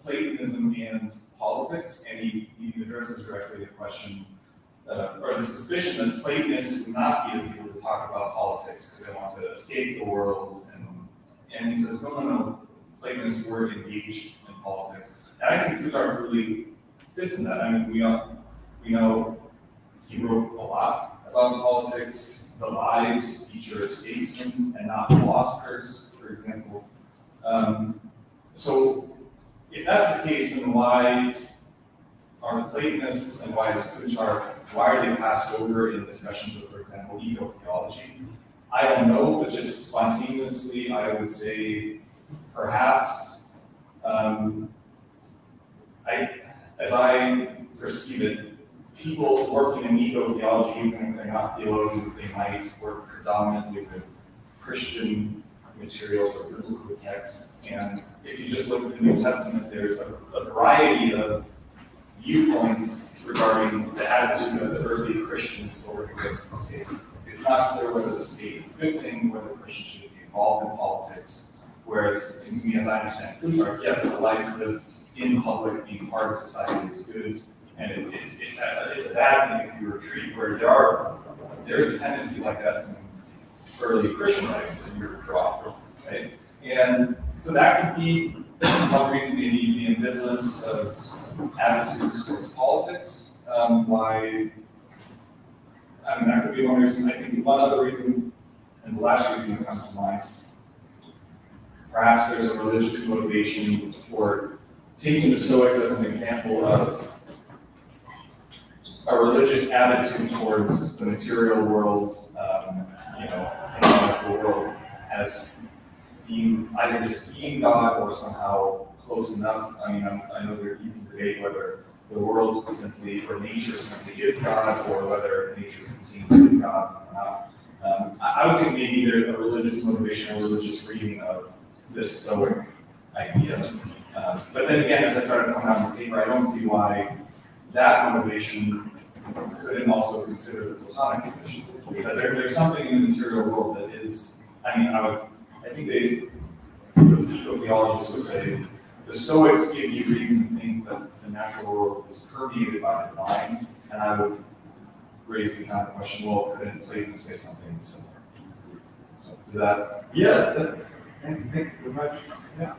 S2: Platonism and politics, and he addresses directly the question, or the suspicion that Platonists would not be the people to talk about politics because they want to escape the world. And he says, no, Platonists were engaged in politics. And I think Plutarch really fits in that. I mean, we know he wrote a lot about politics. The lives feature statesmen and not philosophers, for example. So if that's the case, then why are the Platonists and why is Plutarch, why are they passed over in discussions of, for example, eco-theology? I don't know, but just spontaneously, I would say perhaps, as I perceive it. People working in eco-theology, even if they're not theologians, they might work predominantly with Christian materials or biblical texts. And if you just look at the New Testament, there's a variety of viewpoints regarding the attitude of the early Christians towards the state. It's not clear whether the state is a good thing, whether Christians should be involved in politics. Whereas it seems to me, as I understand Plutarch, yes, a life lived in public, being part of society is good, and it's a bad thing if you retreat. Where there's a tendency like that in some early Christian writings that you withdraw, right? And so that could be one reason, maybe the ambivalence of attitudes towards politics. Why? I mean, that could be one reason. I think one other reason, and the last reason that comes to mind, perhaps there's a religious motivation for taking the Stoics as an example of a religious attitude towards the material world, the world as being either just being God or somehow close enough. I mean, I know that you can debate whether the world simply or nature simply is God, or whether nature is continuing to be God or not. I would think maybe there's a religious motivation, a religious reading of this Stoic idea. But then again, as I try to come down the paper, I don't see why that motivation couldn't also consider the Platonic tradition. But there's something in the material world that is, I think those eco-theologists would say, the Stoics give you reason to think that the natural world is permeated by the divine, and I would raise the kind of question, well, couldn't Plato say something similar? So, is that?
S1: Yes, thank you very much. Yeah.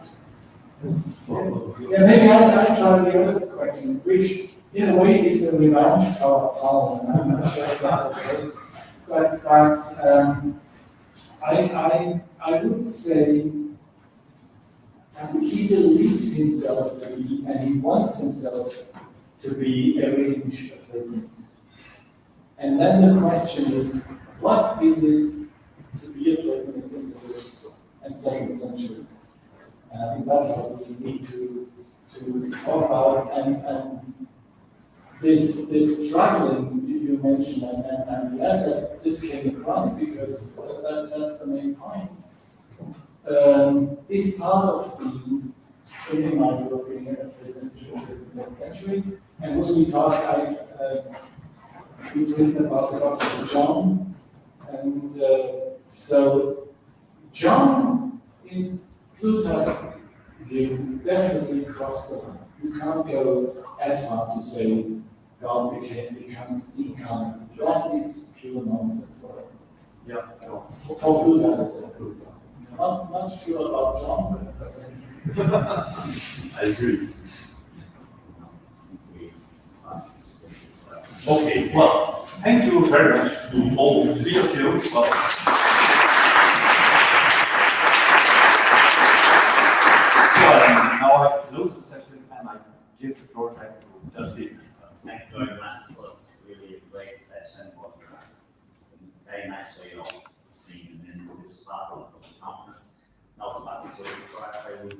S6: Yeah, maybe I'll try the other question, which in a way is a revenge for Paul, and I'm not sure if that's okay. But I would say he believes himself to be, and he wants himself to be a range of Platonist. And then the question is, what is it to be a Platonist in the first and second centuries? And I think that's what we need to talk about. And this struggling you mentioned, and I'm glad that this came across because that's the main point. Is part of being in my view of being a Platonist in the 5th and 6th centuries. And when we talk, we've written about the Gospel of John, and so John in Plutarch's view definitely crossed the line. You can't go as far to say God becomes incarnate. That is pure nonsense for him.
S1: Yeah.
S6: For Plutarch, it's a Plutarch. Not sure about John, but
S1: I agree. Okay, well, thank you very much to all three of you. Well, now I close the session and I give the floor back to Justin.
S7: Thank you very much. It was really a great session. It was a very nice way of being in this part of the conference. Now, the last is for us. I will